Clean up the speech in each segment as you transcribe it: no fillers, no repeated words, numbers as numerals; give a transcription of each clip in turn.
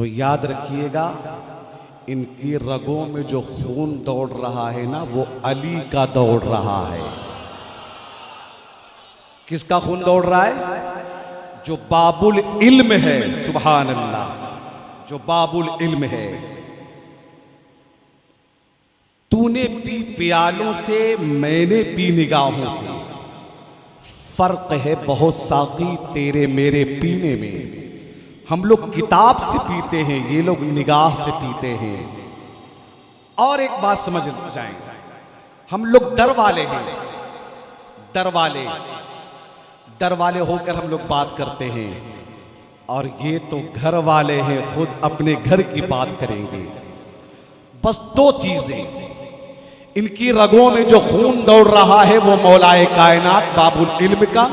तो याद रखिएगा, इनकी रगों में जो खून दौड़ रहा है ना, वो अली का दौड़ रहा है। किसका खून दौड़ रहा है? जो बाबुल इल्म है। सुभान अल्लाह, जो बाबुल इल्म है। तूने पी प्यालों से, मैंने पी निगाहों से, फर्क है बहुत साकी तेरे मेरे पीने में। हम लोग किताब से पीते हैं, ये लोग निगाह से पीते हैं। और एक बात समझ जाएं, हम लोग डर वाले हैं, डर वाले होकर हम लोग बात करते हैं, और ये तो घर वाले हैं, खुद अपने घर की बात करेंगे। बस दो चीजें, इनकी रगों में जो खून दौड़ रहा है वो मौलाए कायनात बाबुल इल्म का।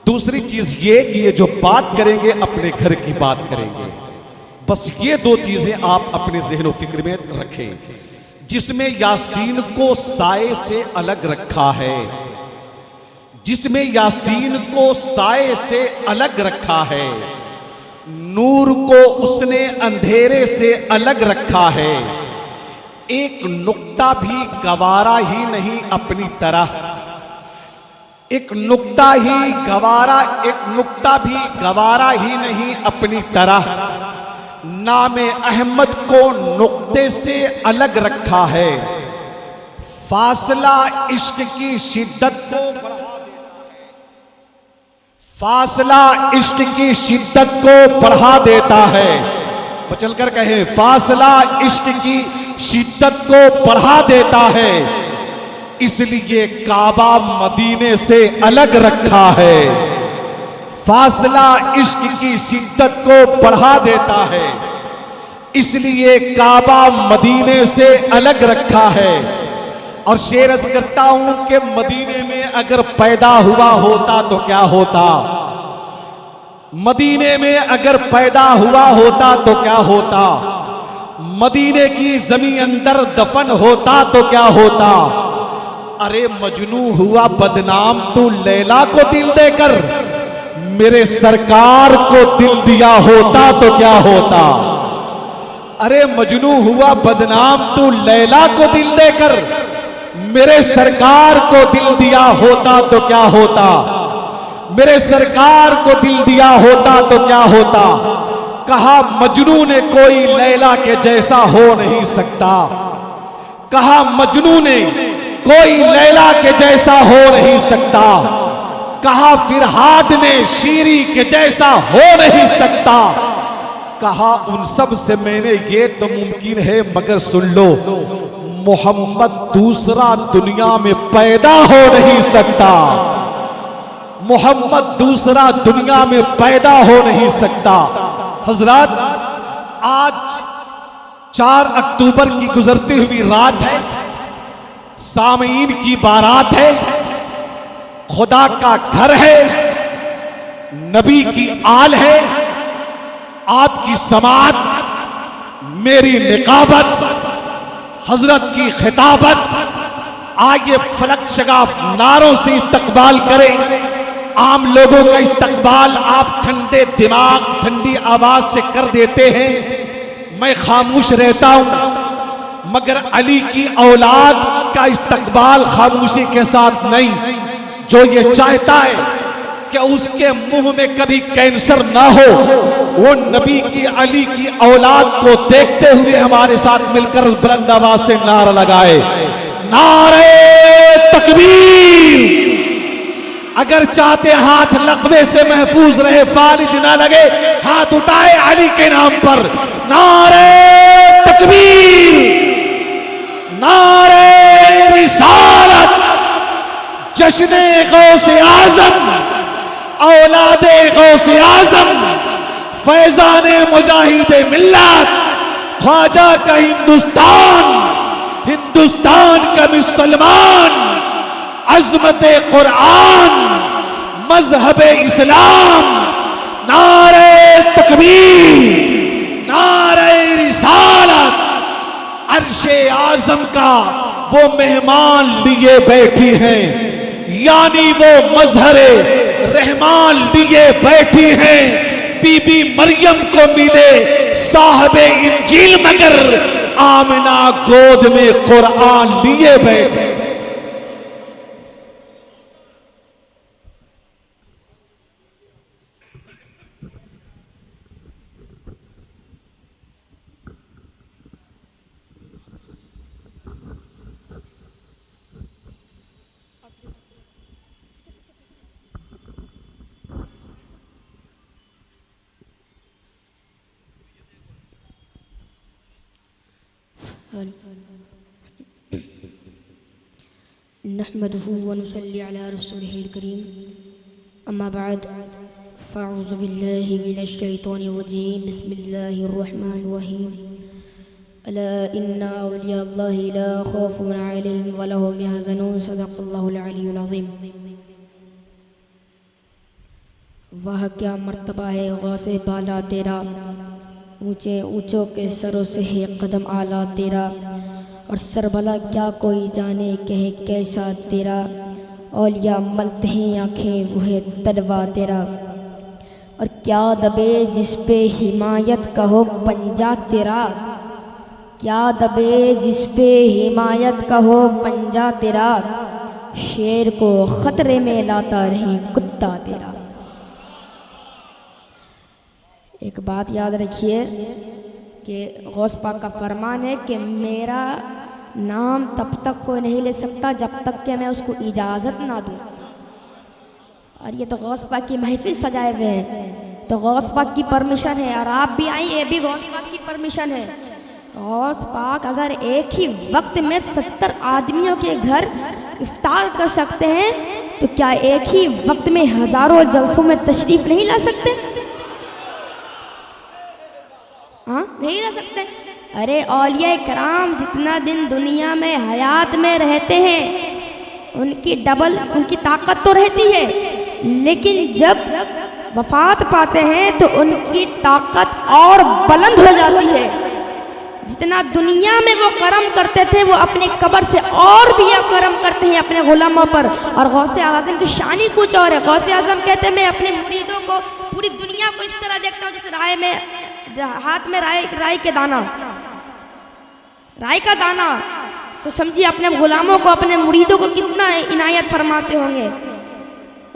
दूसरी चीज ये कि ये जो बात करेंगे अपने घर की बात करेंगे। बस ये दो चीजें आप अपने ज़हन व फिक्र में रखें। जिसमें यासीन को साए से अलग रखा है, जिसमें यासीन को साए से अलग रखा है, नूर को उसने अंधेरे से अलग रखा है। एक नुक्ता भी गवारा ही नहीं अपनी तरह, एक नुक्ता भी गवारा ही नहीं अपनी तरह। नामे अहमद को नुक्ते से अलग रखा है। फासला इश्क की शिद्दत को, फासला इश्क की शिद्दत को बढ़ा देता है। बचल कर कहें, फासला इश्क की शिद्दत को बढ़ा देता है। इसलिए काबा मदीने से अलग रखा है। फासला इश्क की शिद्दत को बढ़ा देता है, इसलिए काबा मदीने से अलग रखा है। और शेर अर्ज करता हूं कि मदीने में अगर पैदा हुआ होता तो क्या होता, मदीने में अगर पैदा हुआ होता तो क्या होता, मदीने की जमीन अंदर दफन होता तो क्या होता। अरे मजनू हुआ बदनाम तू लैला को दिल देकर, मेरे सरकार को दिल दिया होता तो क्या होता। अरे मजनू हुआ बदनाम तू लैला को दिल देकर, मेरे सरकार को दिल दिया होता तो क्या होता। मेरे सरकार को दिल दिया होता तो क्या होता। कहा मजनू ने कोई लैला के जैसा हो नहीं सकता, कहा मजनू ने कोई लैला के जैसा हो नहीं सकता, कहा फिरहाद ने शीरी के जैसा हो नहीं सकता। कहा उन सब से मैंने ये तो मुमकिन है, मगर सुन लो मोहम्मद दूसरा दुनिया में पैदा हो नहीं सकता। मोहम्मद दूसरा दुनिया में पैदा हो नहीं सकता। हजरात, आज 4 अक्टूबर की गुजरती हुई रात है, सामीन की बारात है, खुदा का घर है, नबी की आल है, आपकी समात, मेरी निकाबत, हजरत की खिताबत। आइए फलक शगाफ नारों से इस्तकबाल करें। आम लोगों का इस्तकबाल आप ठंडे दिमाग ठंडी आवाज से कर देते हैं, मैं खामोश रहता हूं। मगर अली की औलाद का इस्तकबाल खामोशी के साथ नहीं। जो ये चाहता है कि उसके मुंह में कभी कैंसर ना हो, वो नबी की अली की औलाद को देखते हुए हमारे साथ मिलकर बुलंद आवाज से नारा लगाए, नारे तकबीर। अगर चाहते हाथ लकवे से महफूज रहे, फालिज ना लगे, हाथ उठाए अली के नाम पर। नारे तकबीर, नारे रिसालत, जश्ने गौसे आजम, औलादे गौसे आजम, फैजाने मुजाहिदे मिल्लत, ख्वाजा का हिंदुस्तान, हिंदुस्तान का मुसलमान, अज़मत कुरान, मजहब इस्लाम। नारे तकबीर, नारे रिसालत। अर्शे आजम का वो मेहमान लिए बैठी हैं, यानी वो मजहरे रहमान लिए बैठी हैं। बीबी मरियम को मिले साहबे इंजील, मगर आमिना गोद में कुरान लिए बैठे। नहमदुहु व नुसल्ली अला रसूलिहिल करीम, अम्मा बाद, फ़अऊज़ु बिल्लाहि मिनश शैतानिर रजीम, बिस्मिल्लाहिर रहमानिर रहीम। अला इन्ना औलिया अल्लाहि ला खौफुन अलैहिम व ला हुम यहज़नून, सदक़ल्लाहुल अलियुल अज़ीम। वह क्या मर्तबा है गौसे बाला तेरा, ऊंचे ऊंचों के सरों से है कदम आला तेरा, और सरबला क्या कोई जाने कहे कैसा तेरा, औलिया मलते हैं आँखें वह तलवा तेरा। और क्या दबे जिस पे हिमायत का हो पंजा तेरा, क्या दबे जिस पे हिमायत का हो पंजा तेरा, शेर को खतरे में लाता रहे कुत्ता तेरा। एक बात याद रखिए कि गौस पाक का फरमान है कि मेरा नाम तब तक कोई नहीं ले सकता जब तक कि मैं उसको इजाज़त ना दूँ। और ये तो गौस पाक की महफिल सजाए हुए हैं, तो गौस पाक की परमिशन है, और आप भी आई, ये भी गौस पाक की परमिशन है। गौस पाक अगर एक ही वक्त में 70 आदमियों के घर इफ्तार कर सकते हैं, तो क्या एक ही वक्त में हज़ारों जलसों में तशरीफ़ नहीं ला सकते? हाँ, नहीं ला सकते। अरे औलिया कराम जितना दिन दुनिया में हयात में रहते हैं उनकी डबल उनकी ताकत तो रहती है, लेकिन जब वफात पाते हैं तो उनकी ताकत और बुलंद हो जाती है। जितना दुनिया में वो करम करते थे वो अपने कब्र से और भी करम करते हैं अपने गुलामों पर। और गौसे आज़म की शानी कुछ और है। गौसे आज़म कहते हैं मैं अपने मुरीदों को, पूरी दुनिया को इस तरह देखता हूँ जैसे राय में, हाथ में राई के दाना, राई का दाना। तो समझिए अपने गुलामों को, अपने मुरीदों को कितना इनायत फरमाते होंगे।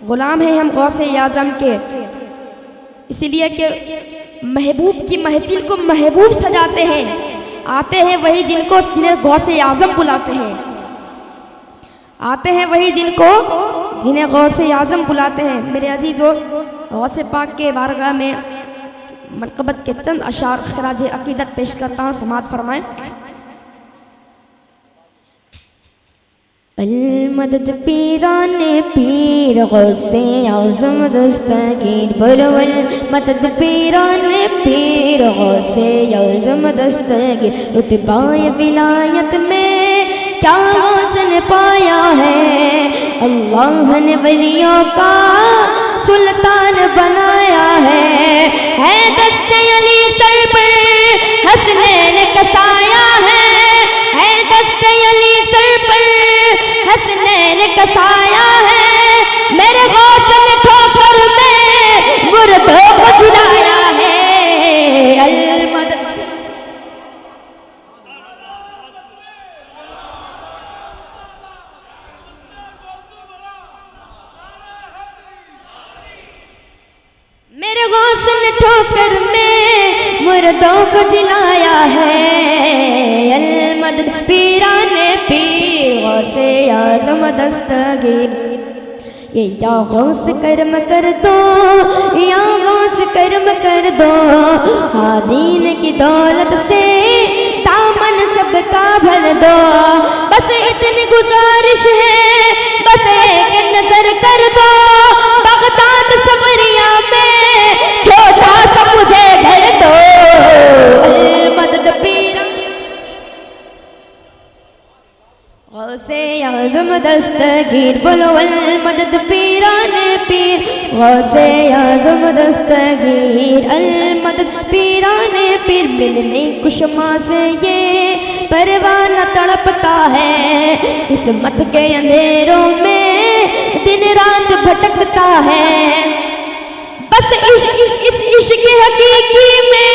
गुलाम हैं हम गौसे आज़म के, इसीलिए कि महबूब की महफिल को महबूब सजाते हैं। आते हैं वही जिनको जिन्हें गौसे आज़म बुलाते हैं, आते हैं वही जिन्हें गौसे आज़म बुलाते हैं। मेरे अजीज़ों, गौसे पाक के बारगाह में मनक़बत के चंद अशार खराज अकीदत पेश करता हूँ, समात फरमाएं। अल-मदद पीराने पीर गौसे आज़म दस्तगीर, बोलो अल-मदद पीराने पीर गौसे आज़म दस्तगीर। रुतबाए विलायत में क्या हुस्न पाया है, अल्लाह ने वलियों का सुल्तान बनाया है दस्ते अली सर पर हसनैन कसाया है दस्ते अली सर पर हसनैन कसाया है। मेरे गौस ने ठोकर में मुर्दों को झुलाया है। अल-मदद मेरे गौस ने ठोकर में मुर्दों को जिलाया है। अल-मदद पीराने पीर गौसे आज़म दस्तगीर। ये या गौस करम कर दो, या गौस करम कर दो, हादीन की दौलत से दामन सबका भर दो। बस इतनी गुजारिश है, बस एक नजर कर दो, बगदाद सबरिया में छोटा सा मुझे घर दो। अल-मदद पीर गौसे आज़म दस्तगीर, बोलो अल-मदद पीराने पीर गौसे आज़म दस्तगीर। अल-मदद पीराने पीर, मिलने कुशमा से ये परवाना तड़पता है, किस्मत के अंधेरों में दिन रात भटकता है। बस इस इश्क हकीकी में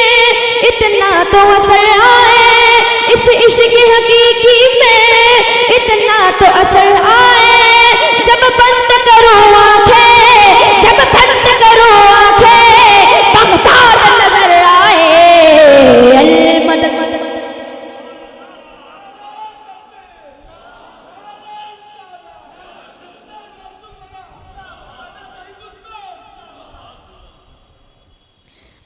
इतना तो असर आए, इस इश्क हकीकी में इतना तो असर आए। जब बंद करो आंखें, जब बंद करो आंखें, बगदाद नजर आए। अल मदद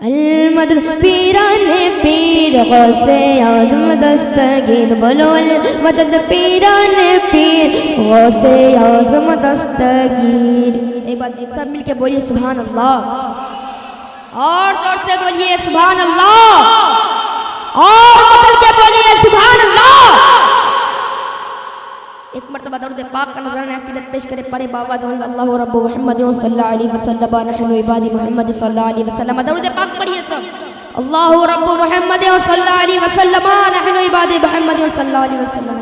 अल-मदद पीराने पीर गौसे आज़म दस्तगीर, बोलो अल-मदद पीराने पीर गौसे आज़म दस्तगीर। एक बात सब मिलके बोलिए सुभान अल्लाह, और जोर से बोलिए सुभान अल्लाह, और बदल के बोलिए सुभान अल्लाह। एक मर्तबा दरूद पाक का नजराना अक़ीदत पेश करे पढ़े बाबा जवन अल्लाह रब्बु मुहम्मद सल्लल्लाहु अलैहि वसल्लम नहनु इबादी मुहम्मद सल्लल्लाहु अलैहि वसल्लम। दरूद पाक पढ़िए सब, अल्लाह रब्बु मुहम्मद सल्लल्लाहु अलैहि वसल्लम नहनु इबादी मुहम्मद सल्लल्लाहु अलैहि वसल्लम।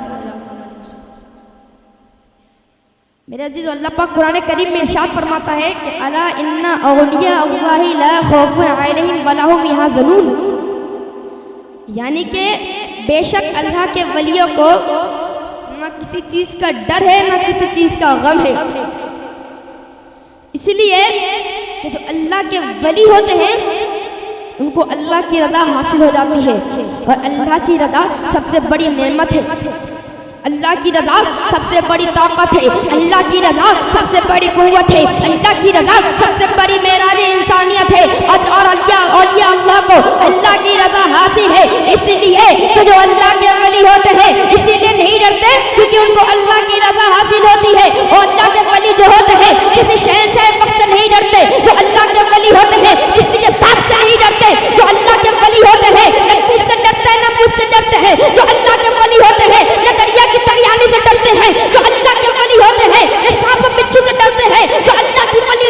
मेरे अजीज, अल्लाह पाक कुरान करीम में इरशाद फरमाता है कि अला इन्ना औलिया अल्लाहि ला खौफुन अलैहिम वला हुम यहज़नून, यानी कि बेशक अल्लाह के वलियों को ना किसी चीज का डर है ना किसी चीज का गम है। इसलिए कि जो अल्लाह के वली होते हैं उनको अल्लाह की रज़ा हासिल हो जाती है, और अल्लाह की रज़ा सबसे बड़ी नेमत है, अल्लाह की रज़ा सबसे बड़ी ताकत है, अल्लाह की रज़ा सबसे बड़ी कुव्वत है, अल्लाह की रज़ा सबसे बड़ी मेराज इंसानियत है। और औलिया अल्लाह को अल्लाह की रज़ा हासिल है। इसलिए तो जो अल्लाह के वली होते हैं इसीलिए नहीं डरते क्योंकि उनको अल्लाह की रज़ा हासिल होती है। और अल्लाह के वली जो होते हैं किसी शहंशाह वक्त से नहीं डरते, जो अल्लाह के वली होते हैं किसी के बाप से नहीं डरते, जो अल्लाह के वली होते हैं न तुझसे डरते हैं न मुझसे डरते हैं, जो अल्लाह के वली होते हैं न दरिया की तरियानी से डरते हैं, जो अल्लाह के वली होते हैं न सांप बिच्छू से डरते हैं, जो अल्लाह के वली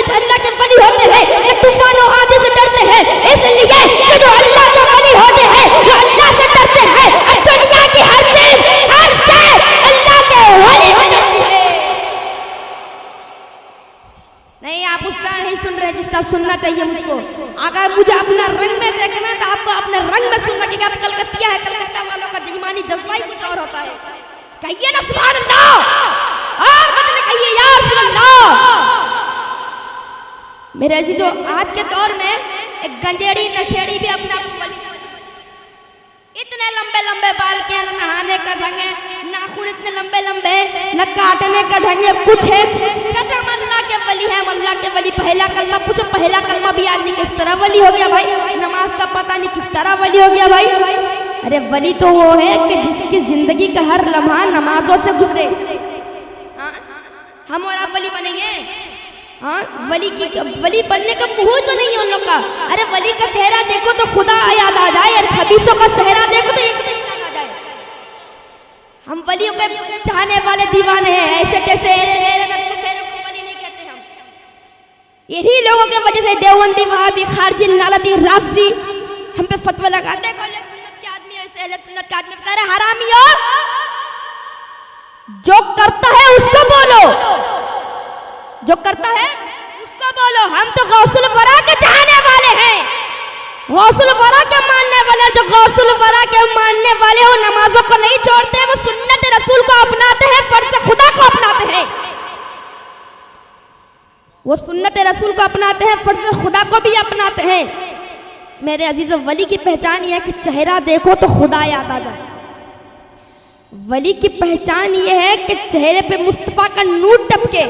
होते हैं न तूफानों आदि से डरते हैं। इसलिए कि जो अल्लाह के वली होते हैं, जो अल्लाह से डरते हैं, दुनिया की हर चीज हर शय अल्लाह के वली हो जाती है। नहीं, आप उस तरह नहीं सुन रहे जिस तरह सुनना चाहिए मुझको। अगर मुझे अपना रंग में देखना है तो आपको अपने रंग में सुनना कि आप कलकत्तिया है, कलकत्ता वालों का ईमानी जज्बा ही कुछ और होता है। कहिए ना सुभान अल्लाह, और मतलब कहिए या रसूल अल्लाह। मेरे अजीजों, आज के दौर में एक गंजेड़ी नशेड़ी भी अपना इतने लंबे लंबे बाल के, न नहाने का ढंग है, नाखून इतने लंबे लंबे, न काटने का ढंग है कुछ है। कहते हम अल्लाह के वली हैं, अल्लाह के वली। पहला कलमा पूछो, पहला कलमा भी आदमी किस तरह वली हो गया भाई? नमाज का पता नहीं किस तरह वली हो गया भाई। अरे वली तो वो है कि जिसकी जिंदगी का हर लम्हा नमाजों से गुजरे। हम और आप वली बनेंगे? हाँ, वली बनने का मुंह तो नहीं है उन लोग का। अरे वली का चेहरा देखो तो खुदा याद आ जाए, और खबीसों का चेहरा देखो तो एक नहीं याद आ जाए। हम वलियों के चाहने वाले दीवाने हैं, ऐसे कैसे वली नहीं कहते हम। यही लोगों के वजह से देवबंदी, वहाबी, खारजी, नालती, राफजी हम पे फतवा लगाते हैं। सुन्नत के आदमी बता रहे हरामियों, जो करता है उसको बोलो, जो करता है उसको बोलो। हम तो गौसुल वरा के चाहने वाले हैं, गौसुल वरा के मानने वाले। जो गौसुल वरा के मानने वाले हो नमाजों को नहीं छोड़ते, वो सुन्नत रसूल को अपनाते हैं, फर्ज खुदा को अपनाते हैं। वो सुन्नत रसूल को अपनाते हैं, फर्ज खुदा को भी अपनाते हैं। मेरे अजीजों, वली की पहचान यह है कि चेहरा देखो तो खुदा याद आ जाए। वली की पहचान यह है कि चेहरे पे मुस्तफा का नूर टपके।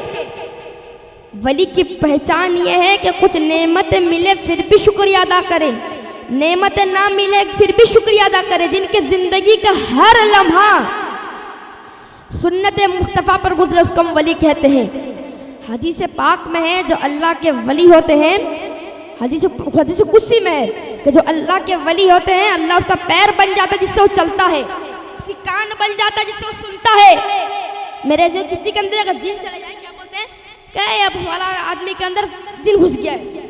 वली की पहचान यह है कि कुछ नेमतें मिले फिर भी शुक्रिया अदा करे, नेमतें ना मिले फिर भी शुक्रिया अदा करे, जिनके जिंदगी का हर लम्हा सुन्नत मुस्तफ़ा पर गुजरे, उसको हम वली कहते हैं। हदीस पाक में है जो अल्लाह के वली होते हैं, हदीस कुदसी में है कि जो अल्लाह के वली होते हैं, अल्लाह उसका पैर बन जाता है जिससे वो चलता है, उसकी कान बन जाता है जिससे वो सुनता है। मेरे जो किसी के अंदर अगर जिन चले जाए, क्या बोलते हैं, कहे अब वाला आदमी के अंदर जिन घुस गया है,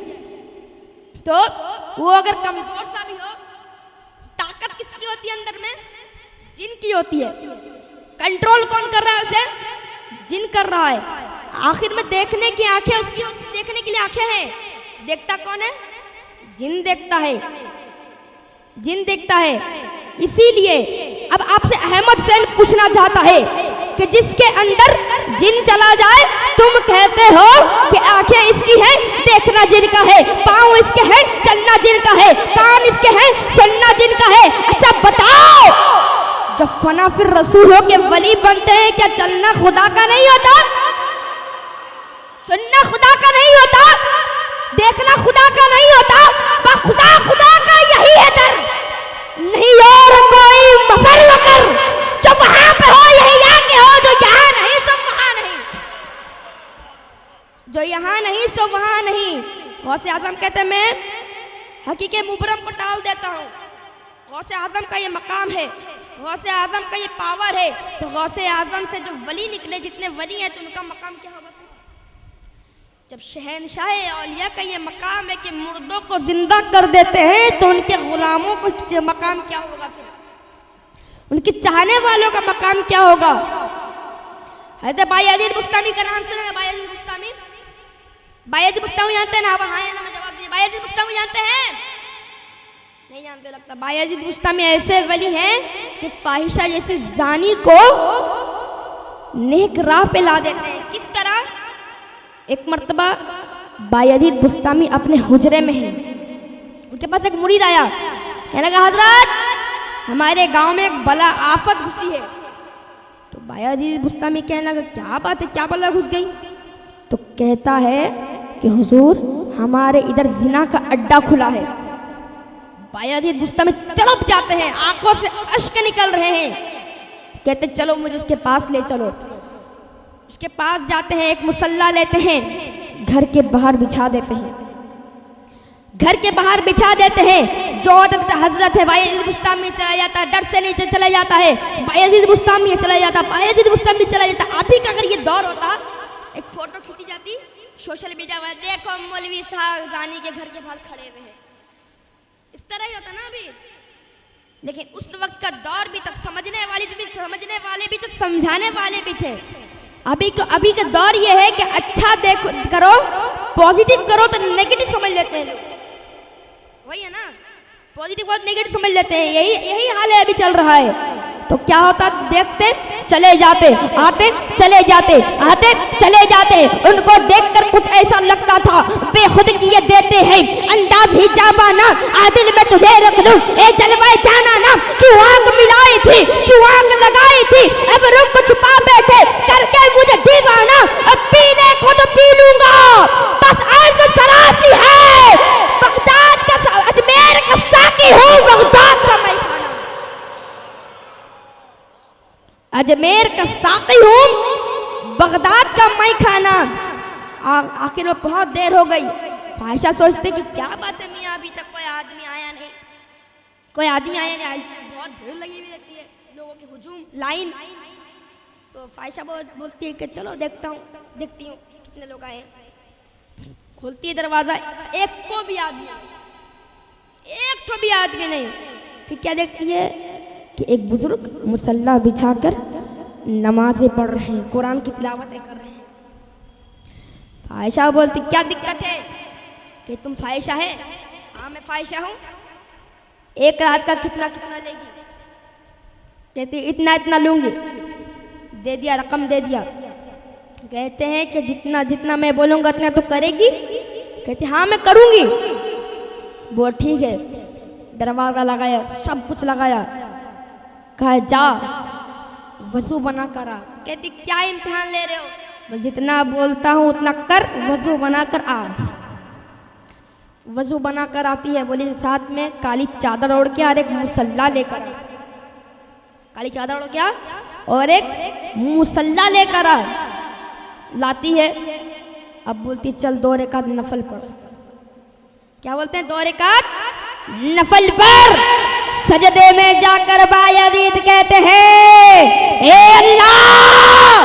तो वो अगर कमजोर सा भी हो, ताकत किसकी होती है अंदर में? जिन की होती है। कंट्रोल कौन कर रहा है उसे? जिन कर रहा है। आखिर में देखने की आंखें उसकी, देखने के लिए आंखें हैं, देखता कौन है? जिन देखता है, जिन देखता है। इसीलिए अब आपसे अहमद फैल पूछना चाहता है कि जिसके अंदर जिन चला जाए, तुम कहते हो कि आंखें इसकी हैं, देखना जिनका है, पाँव इसके हैं, चलना जिनका है, कान इसके हैं, सुनना जिनका है। अच्छा बताओ, जब फना फिर रसूलों के वली बनते हैं, क्या चलना खुदा का नहीं होता? सुनना खुदा का नहीं होता? देखना खुदा का नहीं होता? बस खुदा खुदा का यही है दर, नहीं और कोई मफर वकर। जो वहां पे हो यही यहाँ के हो, जो यहाँ नहीं सो वहां नहीं, जो यहाँ नहीं सो वहां नहीं। गौसे आजम कहते हैं मैं हकीके मुबरम को टाल देता हूँ। गौसे आजम का ये मकाम है, गौसे आजम का ये पावर है। तो गौसे आजम से जो वली निकले, जितने वली हैं, तो उनका मकाम क्या होगा? जब शहनशाह औलिया का ये मकाम है कि मुर्दों को जिंदा कर देते हैं, तो उनके गुलामों को मकाम क्या होगा? फिर उनके चाहने वालों का मकाम क्या होगा? हज़रत बायजीद बुस्तामी का नाम सुना है? बायजीद बुस्तामी, बायजीद बुस्तामी जानते हैं ना? हाँ या ना में जवाब दीजिए। बायजीद बुस्तामी जानते हैं? नहीं जानते लगता। बायजीद बुस्तामी ऐसे वली हैं कि फाहिशा जैसे जानी को नेक राह पे ला देते हैं। किस तरह? एक मर्तबा बायजीद बुस्तामी अपने हुजरे में हैं, उनके पास एक मुरीद आया, कहने लगा हजरत हमारे गांव में एक बला आफत घुसी है। तो बायजीद बुस्तामी कहने लगा क्या बात है, क्या बला घुस गई? तो कहता है कि हुजूर हमारे इधर जिना का अड्डा खुला है। बायजीद बुस्तामी तड़प जाते हैं, आंखों से अश्क निकल रहे हैं। कहते चलो मुझे उसके पास ले चलो। उसके पास जाते हैं, एक मुसल्ला लेते हैं, घर के बाहर बिछा देते हैं, घर के बाहर बिछा देते हैं। जो हजरत है बायजीद बुस्तामी चला जाता है, डर से नीचे चला जाता है, बायजीद बुस्तामी चला जाता, बायजीद बुस्तामी चला जाता। आप ही का अगर ये दौर होता, एक फोटो खींची जाती, सोशल मीडिया पर देखो मौलवी साहब जानी के घर के बाहर खड़े हुए हैं, इस तरह ही होता ना अभी। लेकिन उस वक्त का दौर भी था, समझने वाले भी तो समझाने वाले भी थे। अभी का दौर ये है कि अच्छा देखो करो, पॉजिटिव करो तो नेगेटिव समझ लेते हैं लोग, वही है ना, पॉजिटिव बहुत नेगेटिव समझ लेते हैं। यही हाल है अभी चल रहा है। तो क्या होता, देखते चले जाते, आते चले जाते, आते चले जाते। उनको देखकर कुछ ऐसा लगता था बेखुद किए देते हैं अंदाज ही जाबाना, आदिल में तुझे रख लूं ए जलवाए जाना ना। क्यों आग मिलाई थी, क्यों आग लगाई थी, अब रुक छुपा बैठे करके मुझे दीवाना। अब पीने को तो पी लूंगा, बस आज सरासी है। बगदाद का अजमेर का साकी हूँ, बगदाद का मैं अजमेर का साकी हूँ, बगदाद का मैं खाना। आखिर में बहुत देर हो गई। फाहिशा सोचते कि क्या बात है मियाँ, अभी तक कोई आदमी आया नहीं, कोई आदमी आया नहीं। बहुत भीड़ लगी हुई रहती है, लोगों की हुजूम लाइन। तो फाहिशा बोलती है कि चलो देखती हूँ कितने लोग आए। खोलती है दरवाजा, एक को भी आदमी, एक तो भी आदमी नहीं। फिर क्या देखती है कि एक बुजुर्ग मुसल्ला बिछाकर नमाजें पढ़ रहे हैं, कुरान की तिलावतें कर रहे हैं। फाहिशा बोलती क्या दिक्कत है? कि तुम फाहिशा है? हाँ मैं फाहिशा हूँ। एक रात का कितना लेगी? कहती इतना इतना लूंगी। दे दिया, रकम दे दिया। कहते हैं कि जितना जितना मैं बोलूँगा उतना तो करेगी? कहती हाँ मैं करूँगी। बोल ठीक है। दरवाज़ा लगाया, सब कुछ लगाया, कहा जा वजू बना कर आ। कहती क्या इम्तिहान ले रहे हो? बस जितना बोलता हूँ उतना कर, वजू बना कर आ। वजू बना कर आती है, बोली साथ में काली चादर ओढ़ के और एक मुसल्ला लेकर। काली चादर ओढ़ के और एक मुसल्ला लेकर आ। लाती है। अब बोलती चल 2 रकात नफल पढ़। क्या बोलते हैं? 2 रकात नफल पर। सजदे में जाकर बायजीद कहते हैं ए अल्लाह,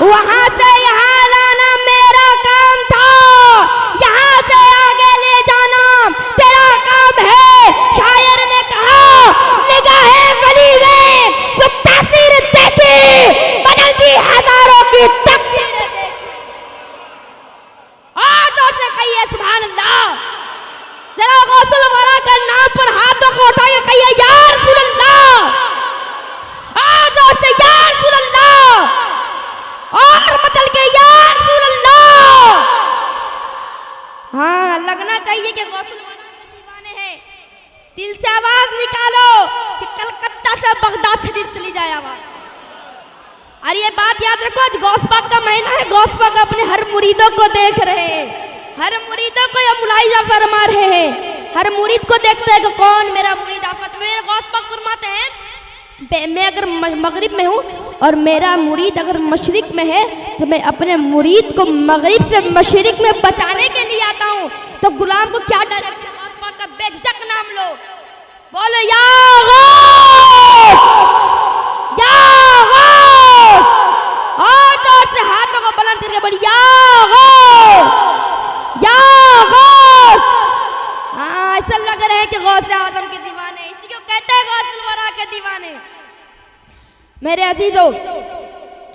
वहां से यहाँ लाना मेरा काम था, यहाँ से आगे ले जाना तेरा काम है। शायर ने कहा निगाहे वली में वो तासीर देखी, बदलती हजारों की तकदीर देखी। और जोर से कहिए सुभान अल्लाह। दिल से आवाज निकालो कि कलकत्ता से बगदाद शरीफ चली जाए आवाज। और ये बात याद रखो, आज गौस पाक का महीना है, गौस पाक अपने हर मुरीदों को देख रहे हैं, हर मुरीदों को ये मुलाहिजा फरमा रहे हैं, हर मुरीद को देखते हैं कि कौन मेरा मुरीद आफत में। गौस पाक फरमाते हैं मैं अगर मगरिब में हूँ और मेरा मुरीद अगर मशरिक में है तो मैं अपने मुरीद को मगरिब से मशरिक में बचाने के लिए आता हूँ। तो गुलाम को क्या डर है? गौस पाक का बेझिझक नाम लो, बोलो या गौस, या गौस, और जोर से हाथों को बुलंद करके बोलो या गौस, या गौस। हाँ, ऐसा लग रहा है कि गौस आजम के दीवाने, इसी को कहते हैं गौसुल वरा के दीवाने। मेरे अजीजों,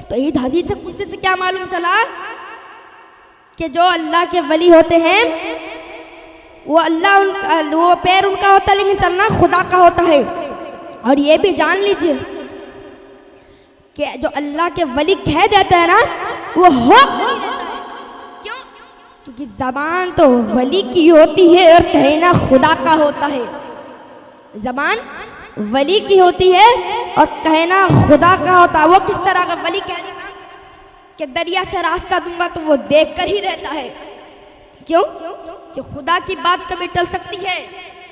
तो ईद हदीस से कुछ से क्या मालूम चला कि जो अल्लाह के वली होते हैं वो अल्लाह उनका, वो पैर उनका होता है लेकिन चलना खुदा का होता है। और ये भी जान लीजिए कि जो अल्लाह के वली कह देते हैं ना वो हो नहीं देता है। क्यों? क्योंकि जबान तो वली की होती है और कहना खुदा का होता है। जबान वली की होती है और कहना खुदा का होता है। वो किस तरह का? वली कह देगा कि दरिया से रास्ता दूंगा तो वो देख कर ही रहता है। क्यों? कि खुदा की बात कभी टल सकती है।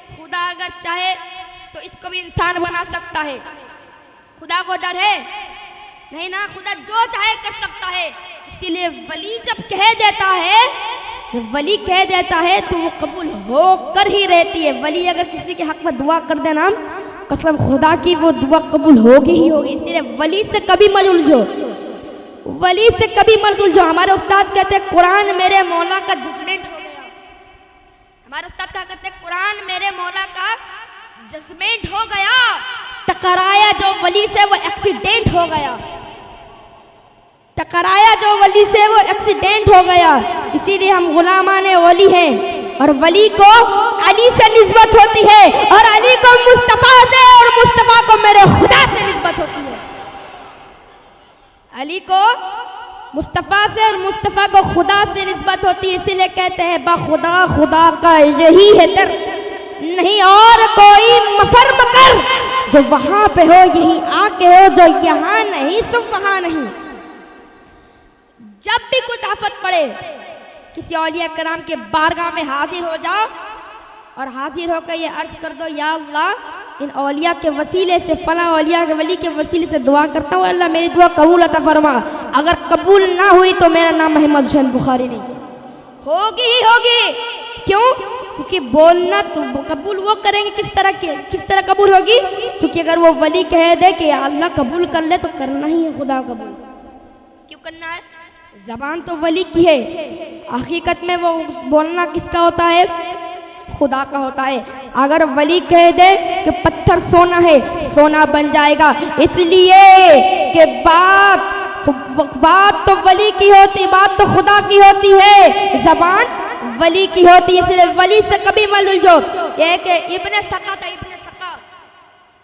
खुदा अगर चाहे तो इसको भी इंसान बना सकता है। खुदा को डर है नहीं ना, खुदा जो चाहे कर सकता है। इसीलिए वली जब कह देता है, जब वली कह देता है तो वो कबूल होकर ही रहती है। वली अगर किसी के हक में दुआ कर देना, कसम खुदा की वो दुआ कबूल होगी ही होगी। इसीलिए वली से कभी मत उलझो, वली से कभी मत उलझो। हमारे उस्ताद कहते हैं कुरान मेरे मौला का जजमेंट हो गया। हमारे उस्ताद क्या कहते हैं? कुरान मेरे मौला का जजमेंट हो गया, टकराया जो वली से वो एक्सीडेंट हो गया, टकराया जो वली से वो एक्सीडेंट हो गया। इसीलिए हम गुलामाने वली हैं और वली को अली से निस्बत होती है और अली को मुस्तफा से और मुस्तफा को मेरे खुदा से निस्बत होती है। अली को मुस्तफा से और मुस्तफा को खुदा से निस्बत होती है। इसीलिए कहते हैं बाखुदा खुदा का यही है दर, नहीं और कोई मफर मकर, जो वहां पे हो यही आके हो, जो यहाँ नहीं सो वहां नहीं। जब भी कुछ आफत पड़े किसी औलिया कराम के बारगाह में हाजिर हो जाओ और हाजिर होकर ये अर्ज कर दो, या अल्लाह इन औलिया के वसीले से, फला औलिया के वली के वसीले से दुआ करता हूँ, अल्लाह मेरी दुआ कबूल अता फरमा। अगर कबूल ना हुई तो मेरा नाम मोहम्मद हुसैन बुखारी नहीं होगी ही होगी। क्यों? क्योंकि बोलना तो कबूल वो करेंगे किस तरह कबूल होगी? क्योंकि अगर वो वली कह दे कि अल्लाह कबूल कर ले तो करना ही है खुदा कबूल। क्यों करना है? जबान तो वली की है, हकीकत में वो बोलना किसका होता है? खुदा का होता है। अगर वली कह दे कि पत्थर सोना है, सोना बन जाएगा। इसलिए कि बात तो वली की होती, बात तो खुदा की होती है, जबान वली की होती है। इसलिए वली से कभी मत उलझो। ये कि इब्ने सका था, इब्ने सका,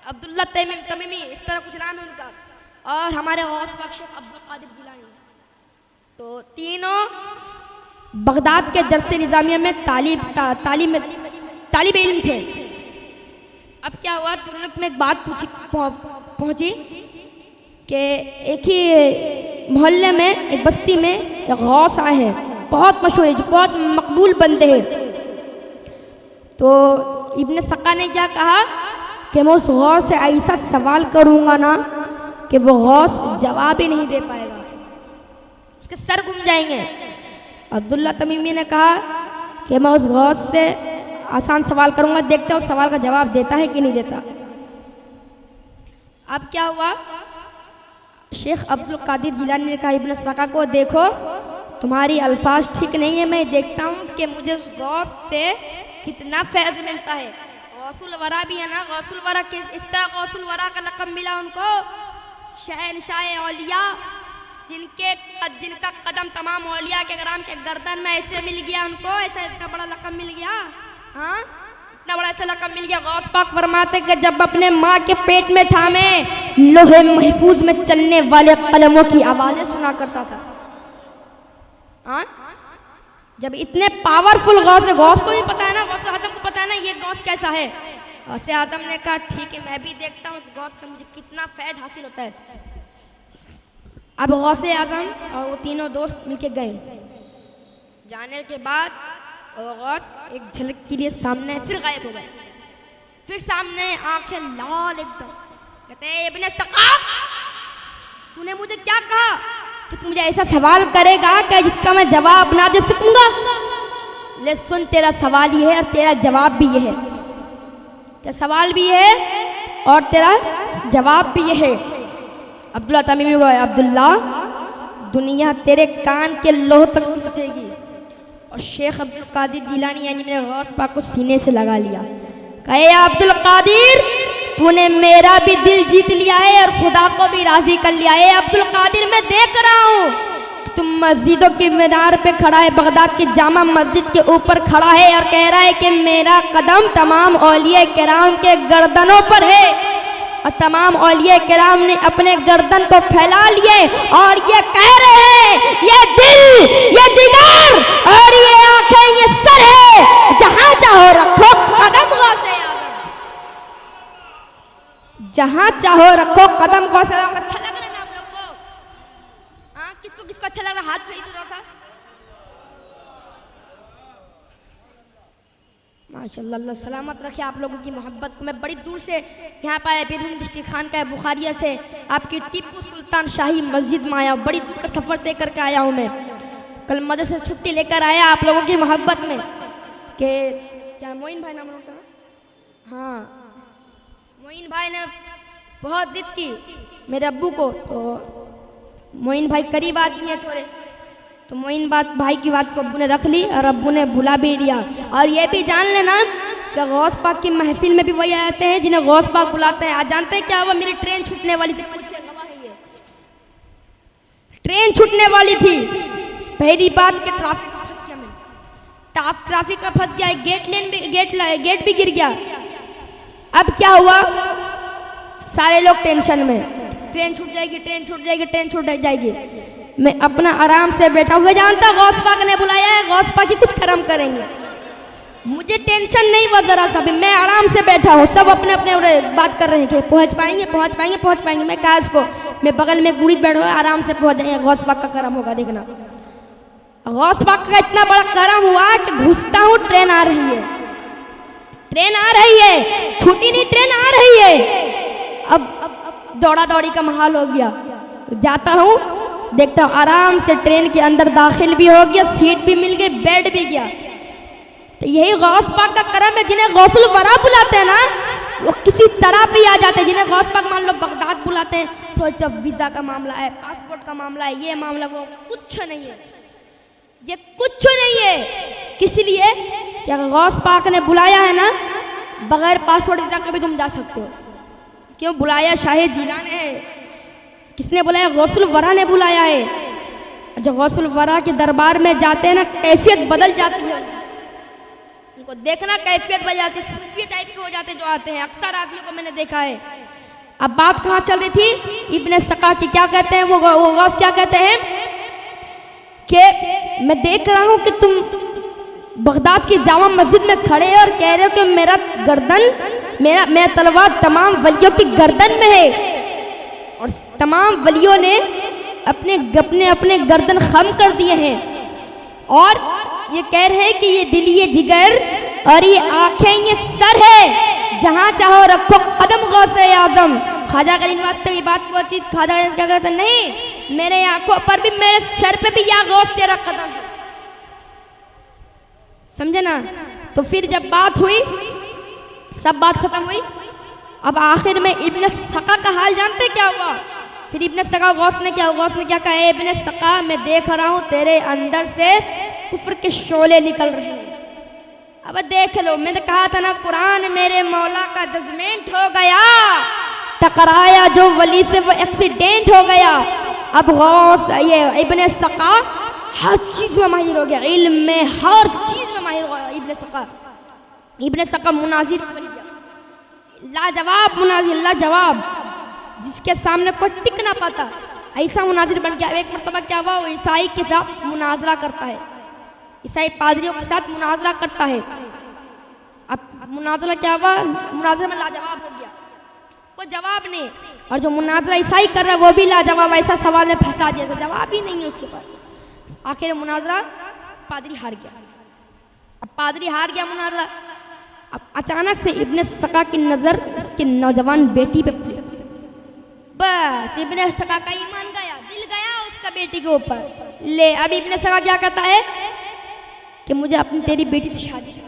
अब्दुल्ला तमीमी, इस तरह कुछ नाम है उनका, और हमारे गौस पाक शेख अब्दुल कादिर जिलानी, तो तीनों बगदाद के दरसे निज़ामिया में तालिब इल्म थे। अब क्या हुआ, तुरंत में एक बात पहुंची कि एक ही मोहल्ले में, एक बस्ती में एक गौस आए हैं, बहुत मशहूर है, जो बहुत मकबूल बंदे हैं। तो इब्ने सका ने क्या कहा कि मैं उस गौस से ऐसा सवाल करूँगा ना कि वो गौस जवाब ही नहीं दे पाएगा, उसके सर घूम जाएंगे। अब्दुल्ला तमीमी ने कहा कि मैं उस गौस से आसान सवाल करूंगा, देखते हैं उस सवाल का जवाब देता है कि नहीं देता। अब क्या हुआ, शेख अब्दुल कादिर जिलानी ने कहा इब्ने सका को, देखो तुम्हारी अल्फाज ठीक नहीं है, मैं देखता हूँ कि मुझे उस गौस से कितना फैज़ मिलता है। गौसुल वरा भी है ना, गौसुल वरा किस इस तरह गौसुल वरा का लक़ब मिला उनको, शहनशाह औलिया, जिनका कदम तमाम औलिया के कराम के गर्दन में ऐसे मिल गया उनको, ऐसा इतना बड़ा लक़ब मिल गया। हाँ, इतना बड़ा ऐसा लक़ब मिल गया। गौस पाक फरमाते कि जब अपने माँ के पेट में था मैं लोहे महफूज में चलने वाले कलमों की आवाज़ें सुना करता था। हाँ, जब इतने पावरफुल गौस है, गौस को भी पता है ना, गौस आज़म को पता है ना ये गौस कैसा है। गौसे आजम ने कहा ठीक है, मैं भी देखता हूँ इस गौस से मुझे कितना फैज़ हासिल होता है। अब गौसे आजम और वो तीनों दोस्त मिलके गए। जाने के बाद वो गौस एक झलक के लिए सामने फिर गायब हो गए। फिर सामने आंखें लाल एकदम, कहते हैं इब्ने सका, तूने मुझे क्या कहा कि तू मुझे ऐसा सवाल करेगा कि जिसका मैं जवाब ना दे सकूंगा? ले सुन, तेरा सवाल ये है और तेरा जवाब भी ये है। तेरा सवाल भी ये है और तेरा जवाब भी ये है। अब्दुल्ला तमीमी को, अब्दुल्ला दुनिया तेरे कान के लोह तक पहुंचेगी। और शेख अब्दुल कादिर जिलानी यानी मेरे गौस पाक को सीने से लगा लिया। कहे अब्दुल कादिर, तूने मेरा भी दिल जीत लिया है और खुदा को भी राजी कर लिया है। अब्दुल कादिर, मैं देख रहा हूँ तुम मस्जिदों के मीनार पे खड़ा है, बगदाद की जामा मस्जिद के ऊपर खड़ा है और कह रहा है कि मेरा कदम तमाम औलिया किराम के गर्दनों पर है। और तमाम औलिया किराम ने अपने गर्दन को फैला लिए और ये कह रहे हैं ये दिल, ये जिगर और ये आंखें, ये सर है, जहां चाहो रखो कदम गौसे आजम, जहां चाहो रखो कदम गौसे आजम। अच्छा लग रहा है ना आप लोग को? हाँ, किसको किसको अच्छा लग रहा है? हाथ खड़ी थोड़ा सा। माशाल्लाह, अल्लाह सलामत रखे आप लोगों की मोहब्बत को। मैं बड़ी दूर से यहाँ पर आया, बिरुन डिस्ट्रिक्ट खान का है, बुखारिया से आपकी टिप्पू सुल्तान शाही मस्जिद में आया। बड़ी दूर का सफ़र तय करके आया हूँ मैं। कल मदरसे से छुट्टी लेकर आया आप लोगों की मोहब्बत में कि क्या मोइन भाई नाम उनका? हाँ, मोइन भाई ने बहुत जिद की मेरे अब्बू को, तो मोइन भाई करीब आदमी है थोड़े, तो मोइन भाई की बात को अब्बू ने रख ली और अब्बू ने बुला भी लिया। और ये भी जान लेना कि गौस पाक की महफिल में भी वही आते हैं जिन्हें गौस पाक बुलाते हैं। आज जानते हैं क्या हुआ? मेरी ट्रेन छूटने वाली थी, पूछिए, गवाह है ये, ट्रेन छूटने वाली थी। पहली बात कि ट्रैफिक में फंस गया, गेट भी गिर गया। अब क्या हुआ? सारे लोग टेंशन में, ट्रेन छूट जाएगी, ट्रेन छूट जाएगी, ट्रेन छूट जाएगी। मैं अपना आराम से बैठा हुआ, जानता गौस पाक ने बुलाया है, गौस पाक ही कुछ करम करेंगे, मुझे टेंशन नहीं हुआ जरा सा भी। मैं आराम से बैठा हूँ, सब अपने अपने बात कर रहे हैं कि पहुँच पाएंगे पहुँच पाएंगे पहुँच पाएंगे। मैं कहा इसको, मैं बगल में गुड़ी बैठा हुआ, आराम से पहुँच जाएंगे, गौस पाक का करम होगा। देखना, गौस पाक का इतना बड़ा करम हुआ कि घुसता हूँ, ट्रेन आ रही है, ट्रेन आ रही है, छुट्टी नहीं, ट्रेन आ रही है। अब दौड़ा दौड़ी का माहौल हो गया। जाता हूँ, देखता हूँ आराम से ट्रेन के अंदर दाखिल भी हो गया, सीट भी मिल गई, बेड भी गया। तो यही गौस पाक का करम है। जिन्हें गौसुल वरा बुलाते हैं ना, वो किसी तरह भी आ जाते हैं। जिन्हें गौस पाक मान लो बगदाद बुलाते हैं, सोचते वीज़ा का मामला है, पासपोर्ट का मामला है, ये मामला, वो कुछ नहीं है, ये कुछ नहीं है। किस लिए? क्या गौस पाक ने बुलाया है ना, बगैर पासपोर्ट वीज़ा के भी तुम जा सकते हो। क्यों बुलाया? शाही जिलानी है। किसने बुलाया? गौसुल वरा ने बुलाया है। जो गौसुल वरा के दरबार में जाते हैं ना, कैफियत बदल जाती है, उनको देखना कैफियत बदल जाती है, सूफी टाइप के हो जाते हैं जो आते हैं। अक्सर आदमियों को मैंने देखा है। अब बात कहाँ चल रही थी? इब्ने सका की क्या कहते हैं वो गौस क्या कहते हैं कि मैं देख रहा हूँ कि तुम बगदाद की जामा मस्जिद में खड़े और कह रहे हो कि मेरा गर्दन, मेरा तलवार तमाम वलियों की गर्दन में है। और तमाम वलियों ने अपने गर्दन खम कर दिए हैं और ये कह रहे हैं कि ये दिल, ये जिगर और ये आंखें, ये सर है, जहां चाहो रखो कदम गौसे आजम। ख्वाजा गरीब नवाज तक ये बात पहुंची। ख्वाजा गरीब क्या कहते हैं? नहीं, मेरे आंखों पर भी, मेरे सर पे भी या गौस तेरा कदम है। समझे ना? तो फिर जब बात हुई, सब बात खत्म हुई, अब आखिर में इब्ने सका का हाल जानते क्या हुआ? फिर इब्ने सका गौस ने क्या कहा? इब्ने सका, मैं देख रहा हूँ तेरे अंदर से कुफ्र के शोले निकल रहे हैं। अब देख लो, मैंने कहा था ना, कुरान मेरे मौला का जजमेंट हो गया, टकराया जो वली से वो एक्सीडेंट हो गया। अब गौस, ये इब्ने सका हर चीज में माहिर हो गया, इल्म में हर चीज में माहिर हो गया इब्ने सका मुनाजिर बन गया, लाजवाब मुनाजिर, लाजवाब, जिसके सामने कोई टिक ना पाता, ऐसा मुनाजिर बन गया। एक मरतबा क्या हुआ, वो ईसाई के साथ मुनाजरा करता है, ईसाई पादरियों के साथ मुनाजरा करता है। अब मुनाजरा क्या हुआ, मुनाजरा में लाजवाब हो गया, वो जवाब नहीं। और जो मुनाजरा ईसाई कर रहा है वो भी लाजवाब, ऐसा सवाल में फंसा दिया तो जवाब ही नहीं है उसके पास। आखिर मुनाजरा पादरी हार गया। अब पादरी हार गया मुनाजरा। अब अचानक से इब्ने सका की नज़र उसके नौजवान बेटी पे पड़ी। बस इब्ने सका का ईमान गया, दिल गया उसका बेटी के ऊपर। ले अब इब्ने सका क्या कहता है कि मुझे अपनी तेरी बेटी से शादी है।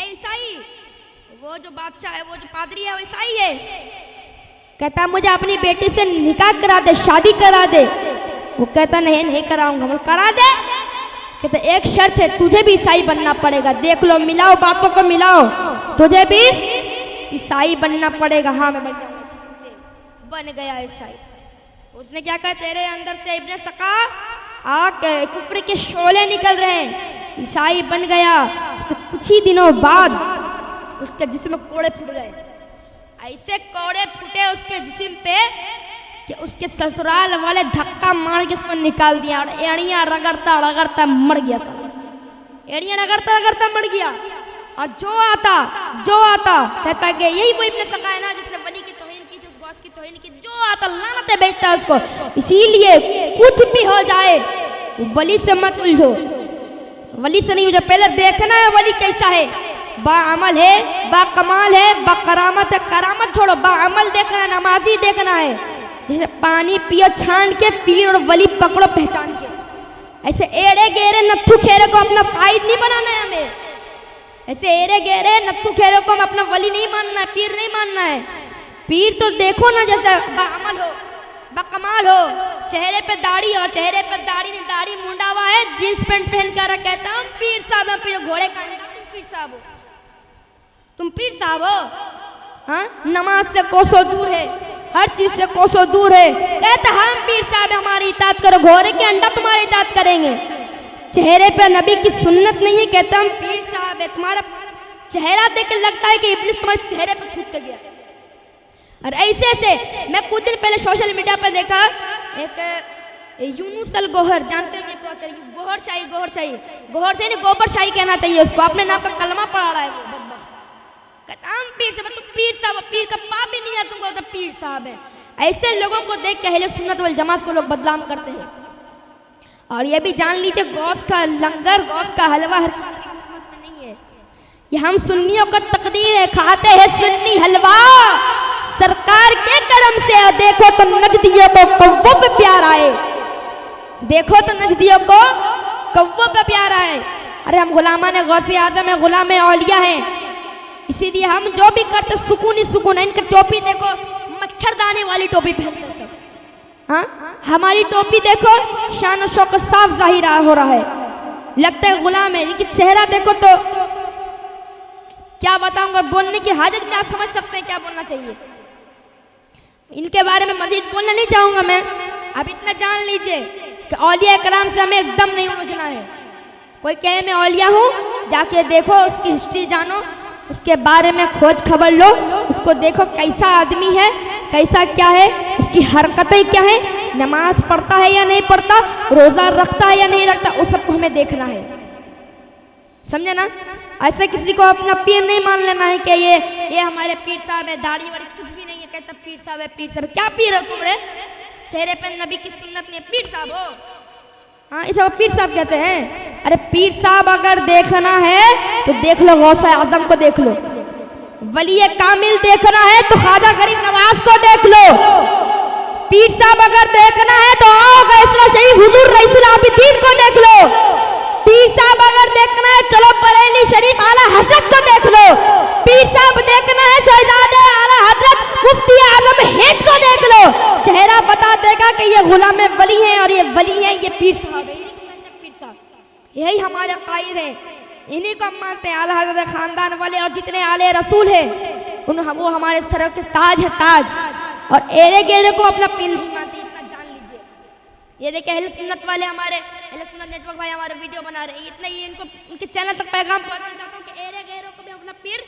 ईसाई, वो जो बादशाह है, वो जो पादरी है वो ईसाई है। कहता मुझे अपनी बेटी से निकाह करा दे, शादी करा दे। वो कहता नहीं नहीं कराऊंगा। बोल करा दे। कहता एक शर्त है, तुझे भी ईसाई बनना पड़ेगा। देख लो, मिलाओ बातों को मिलाओ, तुझे भी ईसाई बनना पड़ेगा। हाँ मैं बन जाऊंगा। बन गया ईसाई। उसने क्या कहा, तेरे अंदर से इब्ने सका आग कुफ्र के शोले निकल रहे हैं। ईसाई बन गया। कुछ ही दिनों बाद उसके जिस्म में कोड़े फूट गए। ऐसे कोड़े फूटे उसके जिस्म पे कि उसके ससुराल वाले धक्का मार के उसको निकाल दिया और एड़ियाँ रगड़ता रगड़ता मर गया। सब एड़ियाँ रगड़ता रगड़ता मर गया। और जो आता कहता कि यही वो इब्ने सका है ना जिसने वली की तौहीन की थी, उस गौस की तौहीन की। जो आता लानतें बेचता है उसको। इसीलिए कुछ भी हो जाए वली से मत उलझो, वली से नहीं उलझो। पहले देखना है वली कैसा है, बाअमल है, बाकमाल है, बाकरामत है। करामत छोड़ो, बाअमल देखना है, नमाजी देखना है। जैसे पानी पियो छान के, पीर और वली पकड़ो पहचान के। ऐसे एड़े गेरे नत्थु खेरे को अपना कायद नहीं बनाना है हमें। ऐसे एड़े गेरे नत्थु खेरे को हम अपना वली नहीं मानना है, पीर नहीं मानना है। पीर तो देखो ना जैसे बाअमल हो, बाकमाल हो, चेहरे पे दाढ़ी हो, चेहरे पे दाढ़ी नहीं, दाढ़ी मुंडा हुआ है, जींस पैंट पहन कर कहता हम पीर साहब हैं। पीर घोड़े काटने का तुम पीर साहब हो, तुम पीर साहब हो। हाँ, नमाज से कोसों दूर है, हर चीज से कोसों दूर है। कहता हम पीर साहब हमारी इताअत करो, घोड़े के अंडा तुम्हारी इताअत करेंगे। चेहरे पे नबी की सुन्नत नहीं है, कहता हम पीर साहब है। तुम्हारा चेहरा देख के लगता है कि इब्लिस तुम्हारे चेहरे पे थूक गया। और ऐसे मैं कुछ दिन पहले सोशल मीडिया पर देखा, एक यूनुसल गोहर, जानते होंगे गोहर शाही नहीं, गोबर शाही कहना चाहिए उसको। अपने नाम का कलमा पढ़ा रहा है वो बदबख्त। कहता हम पीर साहब, तुम पीर साहब, पीर का पाप भी नहीं है तुमको, तो पीर साहब है। ऐसे लोगों को देख के अहले सुन्नत वल जमात को लोग बदनाम करते हैं। और ये भी जान लीजिए, गौस का लंगर, गौस का हलवा हर किसी की किस्मत में नहीं है। ये हम सुन्नियों का तकदीर है, खाते हैं सुन्नी हलवा सरकार के करम से। और देखो तो नजदियों को कव्वों पे प्यार आए, देखो तो नजदियों को कव्वों पे प्यार आए। अरे हम गुलामान गौसे आजम है, गुलाम औलिया हैं। इसीलिए हम जो भी करते सुकून ही सुकून है। इनका टोपी देखो, मच्छरदानी वाली टोपी पहनते हैं सब। हाँ, हमारी टोपी देखो, शान और शौकत साफ जाहिर हो रहा है, लगता है गुलाम है। इनकी चेहरा देखो तो क्या बताऊंगा, बोलने की हाजत में आप समझ सकते हैं क्या बोलना चाहिए। इनके बारे में मजीद बोलना नहीं चाहूंगा मैं। अब इतना जान लीजिए कि औलिया कराम से हमें एकदम नहीं उलझना है। कोई कहे मैं औलिया हूँ, जाके देखो, उसकी हिस्ट्री जानो, उसके बारे में खोज खबर लो, उसको देखो कैसा आदमी है, कैसा क्या है, उसकी हरकतें क्या है, नमाज पढ़ता है या नहीं पढ़ता, रोज़ा रखता है या नहीं रखता, उस सबको हमें देखना है। समझे ना। ऐसे किसी को अपना पीर नहीं मान लेना है कि ये हमारे पीर साहब है, दाढ़ी वाड़ी कुछ भी नहीं है, कहता पीर साहब है, पीर साहब है। क्या पीर हो तुम रे? चेहरे पे नबी की सुन्नत नहीं है, पीर साहब हो? हाँ, इसे पीर साहब कहते हैं। अरे पीर साहब अगर देखना है तो देख लो, गौसे आजम को देख लो। वली कामिल देखना है तो ख्वाजा गरीब नवाज को देख लो। पीर साहब अगर देखना है तो आओ गैसला शरीफ हुजूर रईसुल आबिदीन को देख लो। पीर साहब अगर देखना है चलो बरेली शरीफ आला हजरत को देख लो। पीर साहब देखना है शहजादे आला हजरत मुफ्ती आजम हिंद को देख लो। चेहरा बता देगा कि ये गुलाम वली है और ये वली है, ये पीर साहब है। पीर साहब यही हमारे कायद है, इन्हीं को हम मानते हैं। आला हजरत खानदान वाले और जितने आले रसूल है वो हमारे सर के ताज है, ताज। और एरे गेरे को अपना पीर नहीं मानते, इतना जान लीजिए। ये देखिए अहले सुन्नत वाले, हमारे अहले सुन्नत नेटवर्क भाई हमारे वीडियो बना रहे हैं, इतना ही इनको इनके चैनल तक पैगाम पहुंचाना चाहता हूँ कि एरे गेरों को भी अपना पीर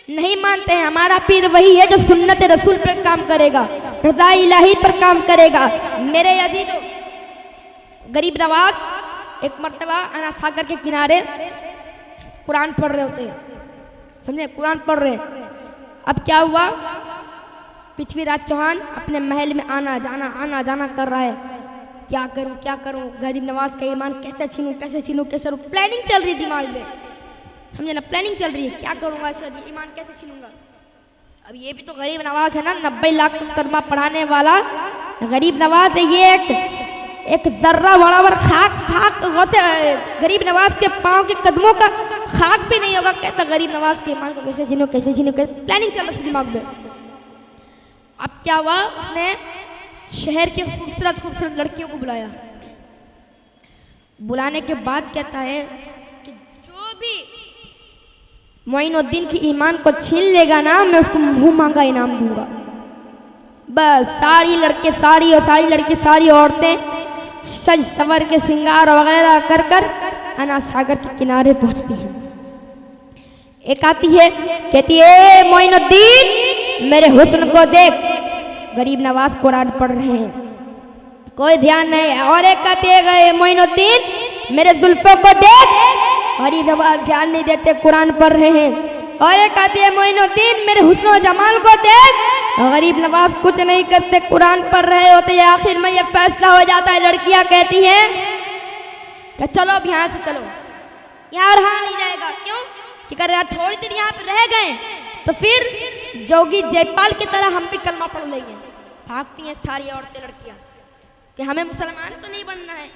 नहीं मानते हैं। हमारा पीर वही है जो सुन्नत रसूल पर काम करेगा, रज़ा इलाही पर काम करेगा। मेरे अजीजों, गरीब नवाज एक मर्तबा अना सागर के किनारे कुरान पढ़ रहे होते हैं। समझे, कुरान पढ़ रहे हैं। अब क्या हुआ, पृथ्वीराज चौहान अपने महल में आना जाना कर रहा है। क्या करूं, गरीब नवाज का ईमान कैसे छीनूं, प्लानिंग चल रही दिमाग में, समझे ना, प्लानिंग चल रही है, क्या करूंगा इसका ईमान कैसे छीनूंगा। अब ये भी तो गरीब नवाज है ना, 90 लाख कलमा पढ़ाने वाला गरीब नवाज है। ये एक जर्रा बराबर खाक वैसे गरीब नवाज के पाँव के कदमों का खाक भी नहीं होगा। कहता गरीब नवाज के ईमान को कैसे छीनूं, प्लानिंग चल रही दिमाग में। अब क्या हुआ, उसने शहर के खूबसूरत लड़कियों को बुलाया। बुलाने के बाद कहता है कि जो भी मोइनुद्दीन की ईमान को छीन लेगा ना, मैं उसको मुंह मांगा इनाम दूंगा। बस सारी लड़के सारी और सारी लड़की सारी औरतें सज सवर के श्रृंगार वगैरह कर कर अनाथ सागर के किनारे पहुंचती हैं। एक आती है, कहती है मोइनुद्दीन मेरे हुस्न को देख। गरीब नवाज कुरान पढ़ रहे हैं, कोई ध्यान नहीं। और एक कहती है मोइनुद्दीन मेरे जुल्फों को देख। गरीब नवाज ध्यान नहीं देते, कुरान पढ़ रहे हैं। और एक कहती है मोइनुद्दीन मेरे हुस्न और जमाल को देख। गरीब नवाज कुछ नहीं करते, कुरान पढ़ रहे होते हैं। आखिर में ये फैसला हो जाता है। लड़कियां कहती हैं कि चलो अब यहाँ से चलो, यहाँ रहा नहीं जाएगा। क्यों कि कर थोड़ी देर यहाँ पे रह गए तो फिर जोगी जयपाल की तरह हम भी कलमा पढ़ लेंगे। भागती हैं सारी औरतें लड़कियां कि हमें मुसलमान तो नहीं बनना है।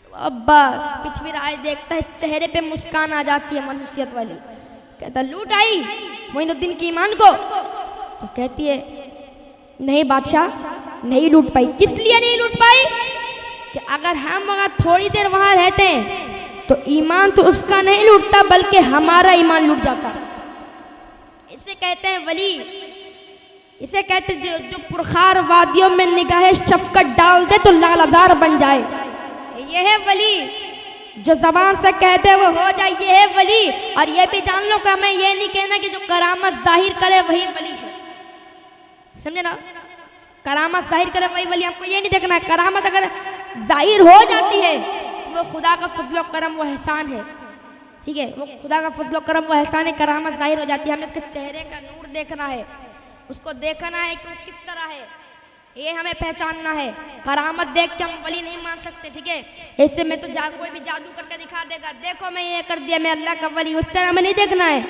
तो अब बस पृथ्वीराज देखता है, चेहरे पे मुस्कान आ जाती है मनुष्यत वाली। कहता लूट आई मोइनुद्दीन की ईमान को। तो कहती है नहीं बादशाह, नहीं लूट पाई। किस लिए नहीं लूट पाई कि अगर हम वहाँ थोड़ी देर वहाँ रहते हैं तो ईमान तो उसका नहीं लूटता बल्कि हमारा ईमान लूट जाता। इसे कहते हैं वली, इसे कहते जो पुरखार वादियों में निगाहे शफकत डाल दे तो लालजार बन जाए। ये है वली, जो जबान से कहते वो हो जाए, ये है वली। और ये भी जान लो कि हमें ये नहीं कहना कि जो करामत जाहिर करे वही वली है, समझे ना। करामत जाहिर करे वही वली, हमको ये नहीं देखना है। करामत अगर जाहिर हो जाती है वो खुदा का फजलो करम वो एहसान है, ठीक है, वो खुदा का फजलो करम वो एहसान है। करामत जाहिर हो जाती है, हमें उसके चेहरे का नूर देखना है, उसको देखना है कि वो किस तरह है, ये हमें पहचानना है। करामत देख के हम वली नहीं मान सकते, ठीक है। ऐसे में तो कोई भी जादू करके दिखा देगा, देखो मैं ये कर दिया, मैं अल्लाह का वली, उस तरह हमें नहीं देखना है।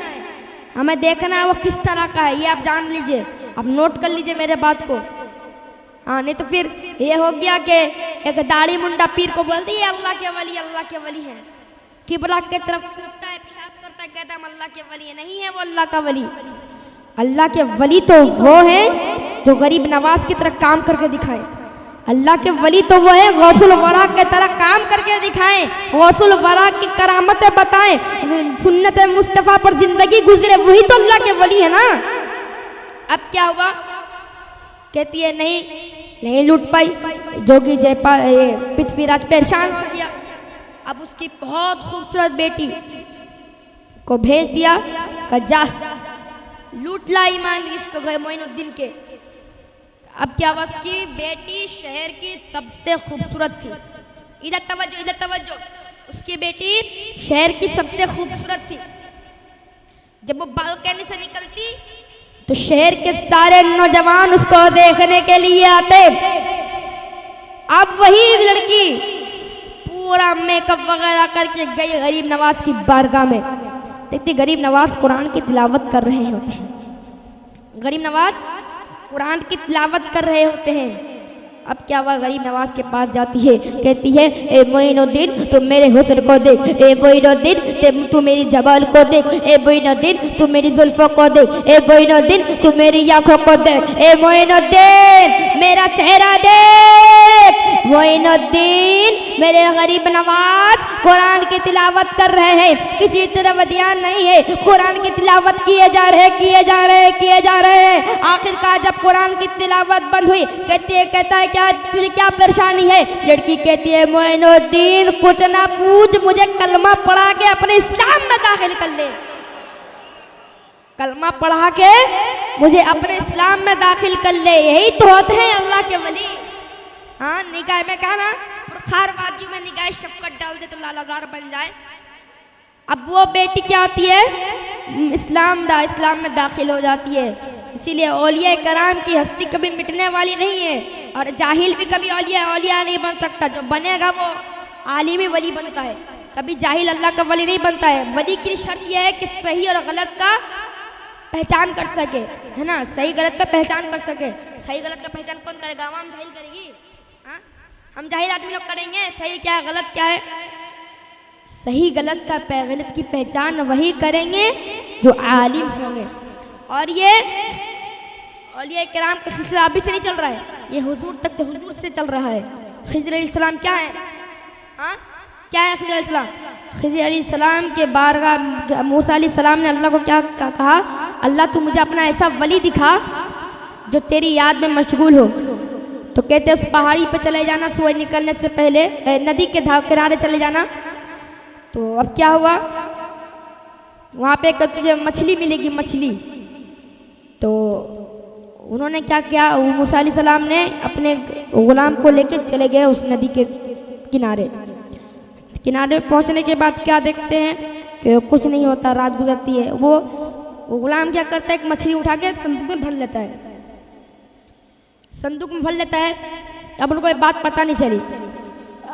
हमें देखना है वो किस तरह का है, ये आप जान लीजिए, आप नोट कर लीजिए मेरे बात को। हाँ, नहीं तो फिर ये हो गया कि एक दाढ़ी मुंडा पीर को बोल दिए अल्लाह के वली है, किबला के तरफ छूटता है, पेशाब करता है, कहता है अल्लाह के वली है। नहीं है वो अल्लाह का वली। अल्लाह के वली तो वो है जो गरीब नवाज की तरह काम करके दिखाए। अल्लाह के वली तो वो है गौसुल वरा के तरह काम करके दिखाएं, गौसुल वरा की करामतें बताएं, सुन्नत मुस्तफ़ा पर जिंदगी गुजरे, वही तो अल्लाह के वली है ना। अब क्या हुआ, कहती है नहीं लूट पाई। जोगी जयपाल पृथ्वीराज परेशान हो गया। अब उसकी बहुत खूबसूरत बेटी को भेज दिया कि जा लूट ला ईमान इसको मोइनुद्दीन के। अब क्या हुआ, उसकी बेटी शहर की सबसे खूबसूरत थी। इधर तवज्जो, उसकी बेटी शहर की सबसे खूबसूरत थी। जब वो बालकनी से निकलती तो शहर के सारे नौजवान उसको देखने के लिए आते। अब वही लड़की पूरा मेकअप वगैरह करके गई गरीब नवाज की बारगाह में। देखते गरीब नवाज कुरान की तिलावत कर रहे होते हैं, गरीब नवाज कुरान की तिलावत कर रहे होते हैं। अब क्या हुआ, गरीब नवाज के पास जाती है, कहती है ए मोइनुद्दीन तू मेरे हुस्न को देख, ए मोइनुद्दीन तू मेरी जबाल को देख, ए मोइनुद्दीन तू मेरी जुल्फों को देख, ए मोइनुद्दीन तू मेरी आंखों को देख, ए मोइनुद्दीन मेरा चेहरा देख। मोइनुद्दीन मेरे गरीब नवाज कुरान की तिलावत कर रहे हैं, किसी तरफ ध्यान नहीं है, कुरान की तिलावत किए जा रहे हैं। आखिरकार जब कुरान की तिलावत बंद हुई, कहता है क्या तुझे क्या परेशानी है। लड़की कहती है मोइनुद्दीन कुछ ना पूछ, मुझे कलमा पढ़ा के अपने इस्लाम में दाखिल कर ले, कलमा पढ़ा के मुझे अपने इस्लाम में दाखिल कर ले। यही तो होते हैं अल्लाह के वली। हाँ, निगाह में कहा ना, खार वादियों में निगाह शफकत डाल दे तो लालाजार बन जाए। अब वो बेटी क्या आती है, इस्लाम में दाखिल हो जाती है। इसीलिए औलिया कराम की हस्ती कभी मिटने वाली नहीं है, और जाहिल भी कभी औलिया नहीं बन सकता। जो बनेगा वो आलिम वली बनता है, कभी जाहिल अल्लाह का वली नहीं बनता है। वली की शर्त यह है कि सही और गलत का पहचान कर सके, है ना, सही गलत का पहचान कर सके। सही गलत का पहचान कौन करेगा? आवाम जाहिल करेगी, हाँ? हम जाहिल आदमी लोग करेंगे सही क्या है गलत क्या है। सही गलत की पहचान वही करेंगे जो आलिम होंगे। और ये औलिया किराम का सिलसिला अभी से नहीं चल रहा है, ये हुजूर तक हुजूर से चल रहा है। खिज़र अलैहिस्सलाम क्या है? हाँ, क्या है खिज़र अलैहिस्सलाम? खिज़र अलैहिस्सलाम के बारगाह मूसा अलैहिस्सलाम ने अल्लाह को क्या कहा? अल्लाह तू मुझे अपना ऐसा वली दिखा जो तेरी याद में मशगूल हो। तो कहते उस पहाड़ी पे चले जाना, सूरज निकलने से पहले नदी के किनारे चले जाना। तो अब क्या हुआ, वहाँ पे तुझे मछली मिलेगी, मछली। तो उन्होंने क्या किया, मूसा अलैहिस्सलाम ने अपने गुलाम को लेके चले गए उस नदी के किनारे। किनारे पहुँचने के बाद क्या देखते हैं कि कुछ नहीं होता, रात गुजरती है। वो गुलाम क्या करता है, एक मछली उठा के संदूक में भर लेता है, संदूक में भर लेता है। अब उनको ये बात पता नहीं चली,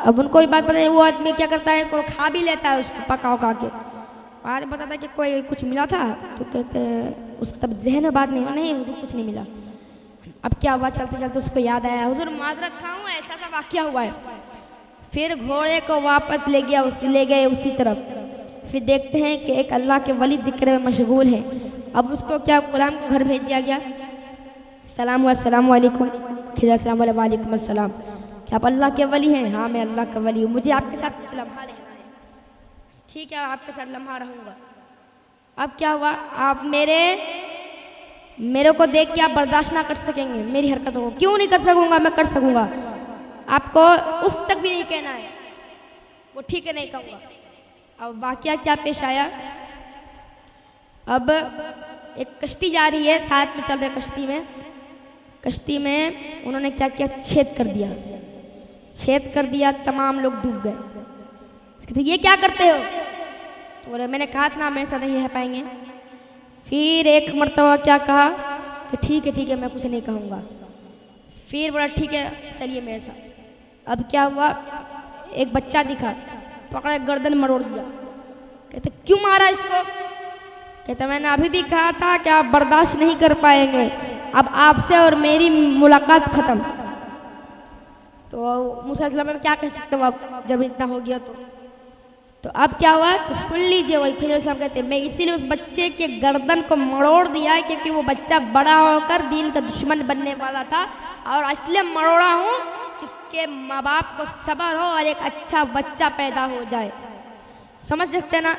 अब उनको ये बात पता है। वो आदमी क्या करता है, कोई खा भी लेता है उसको पका उका के। आज बताता है कि कोई कुछ मिला था, तो कहते हैं उसको तब जहन में बात नहीं कुछ नहीं मिला। अब क्या हुआ, चलते चलते उसको याद आया, हुजूर माजरत खाऊं, ऐसा सा वाक़या हुआ है। फिर घोड़े को वापस ले गए उसी तरफ। फिर देखते हैं कि एक अल्लाह के वली जिक्र में मशगूल है। अब उसको क्या गुलाम को घर भेज दिया गया। अस्सलाम वालेकुम, वालेकुम अस्सलाम, क्या आप अल्लाह के वली हैं? हाँ मैं अल्लाह का वली हूँ, मुझे आपके साथ कुछ लम्हा रहना है। ठीक है, आपके साथ लम्हा रहूँगा। अब क्या हुआ, आप मेरे को देख के आप बर्दाश्त ना कर सकेंगे मेरी हरकतों को। क्यों नहीं कर सकूँगा, मैं कर सकूँगा। आपको उस तक भी नहीं कहना है, वो ठीक है नहीं कहूँगा। अब वाक़या क्या पेश आया, अब एक कश्ती जा रही है, साथ में चल रहे कश्ती में उन्होंने क्या किया, छेद कर दिया, तमाम लोग डूब गए। कहते ये क्या करते हो? तो बोले मैंने कहा था ना मेरे साथ नहीं रह पाएंगे। फिर एक मरतबा क्या कहा कि ठीक है मैं कुछ नहीं कहूँगा। फिर बोला ठीक है चलिए मेरे साथ। अब क्या हुआ, एक बच्चा दिखा, पकड़े गर्दन मरोड़ दिया। कहते क्यों मारा इसको? कहते मैंने अभी भी कहा था कि आप बर्दाश्त नहीं कर पाएंगे, अब आपसे और मेरी मुलाकात खत्म। तो मूसा अलैहिस्सलाम में क्या कह सकते हो आप, जब इतना हो गया तो अब क्या हुआ, तो सुन लीजिए। वही खिज़र साहब कहते मैं इसीलिए उस बच्चे के गर्दन को मरोड़ दिया क्योंकि वो बच्चा बड़ा होकर दीन का दुश्मन बनने वाला था, और इसलिए मरोड़ा हूँ कि उसके माँ बाप को सब्र हो और एक अच्छा बच्चा पैदा हो जाए। समझ सकते ना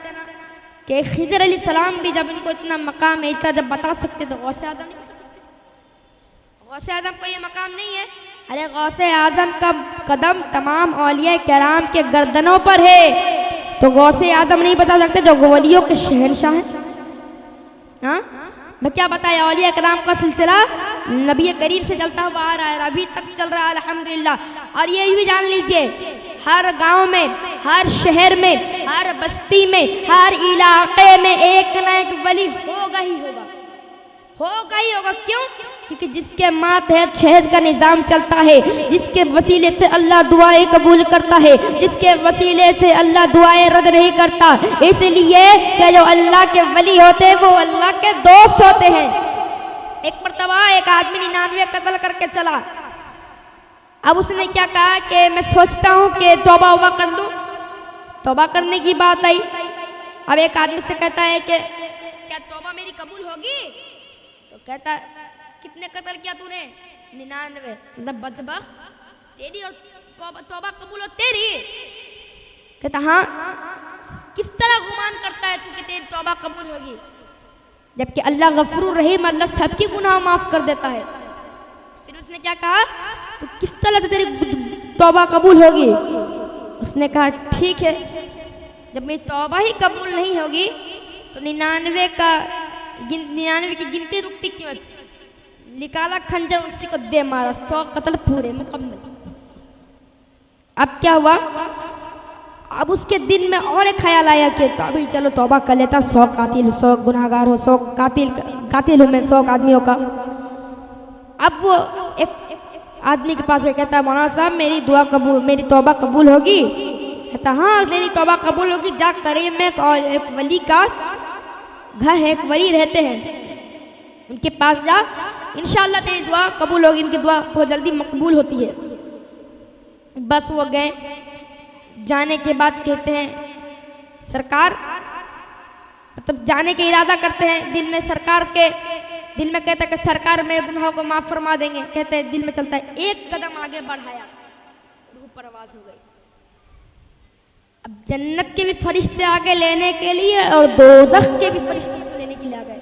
कि खिज़र अलैहिस्सलाम भी जब इनको इतना मकाम है, इतना जब बता सकते तो गौसे आज़म नहीं बता सकते। गौसे आज़म को ये मकाम नहीं है। अरे गौसे आज़म का कदम तमाम औलिया किराम के गर्दनों पर है, तो गौसे आज़म नहीं बता सकते जो वलियों के शहंशाह हैं। हाँ मैं क्या बताया, औलिया किराम का सिलसिला नबी करीम से चलता हुआ आ रहा है, अभी तक चल रहा है अल्हम्दुलिल्लाह। और ये भी जान लीजिए, हर गांव में, हर शहर में, हर बस्ती में, हर इलाके में एक ना एक वली होगा ही होगा। क्यों? क्योंकि जिसके मातहत शहद का निज़ाम चलता है, जिसके वसीले से अल्लाह दुआएं कबूल करता है, जिसके वसीले से अल्लाह दुआएं रद्द नहीं करता। इसलिए कि जो अल्लाह के वली होते हैं वो अल्लाह के दोस्त होते हैं। एक मरतबा एक आदमी 99 कत्ल करके चला। अब उसने क्या कहा कि मैं सोचता हूँ कि तौबा कर लूँ। तौबा करने की बात आई। अब एक आदमी से कहता है कि क्या तौबा मेरी कबूल होगी? तो कहता कितने कत्ल किया तूने? 99। मतलब बदबख्त तेरी और तौबा कबूल हो तेरी? कहता हाँ। किस तरह गुमान करता है तू कि तेरी तौबा कबूल होगी, जबकि अल्लाह गफूर रहीम, अल्लाह सबकी गुनाह माफ कर देता है। फिर उसने क्या कहा, तो किस तरह से तेरी तौबा कबूल होगी? उसने कहा ठीक है, जब मेरी तौबा ही कबूल नहीं होगी तो 99 की गिनती रुकती क्यों? निकाला खंजर, उसी को दे मारा, 100 कत्ल पूरे मुकम्मल। अब क्या हुआ, अब उसके दिल में और एक ख्याल आया कि तो अभी चलो तौबा कर लेता, 100 कातिल, 100 गुनाहगार हो, 100 कातिल हूँ मैं 100 आदमियों का। अब वो एक आदमी के पास कहता है, मौलाना साहब मेरी दुआ कबूल, मेरी तौबा कबूल होगी? कहता हाँ तेरी तौबा कबूल होगी, जा करीब में एक वली का घर है, एक वली रहते हैं, उनके पास जा, इंशाअल्लाह तेरी दुआ कबूल होगी। इनकी दुआ बहुत जल्दी मकबूल होती है। बस वो गए, जाने के बाद कहते हैं सरकार, मतलब जाने के इरादा करते हैं दिल में, सरकार के दिल में कहता है कि सरकार मेरे गुनाहों को माफ़ फरमा देंगे। कहते हैं दिल में चलता है, एक कदम आगे बढ़ाया, रूह परवाज़ हो गई। अब जन्नत के भी फरिश्ते आगे लेने के लिए और दोज़ख के भी फरिश्ते लेने के लिए आ गए।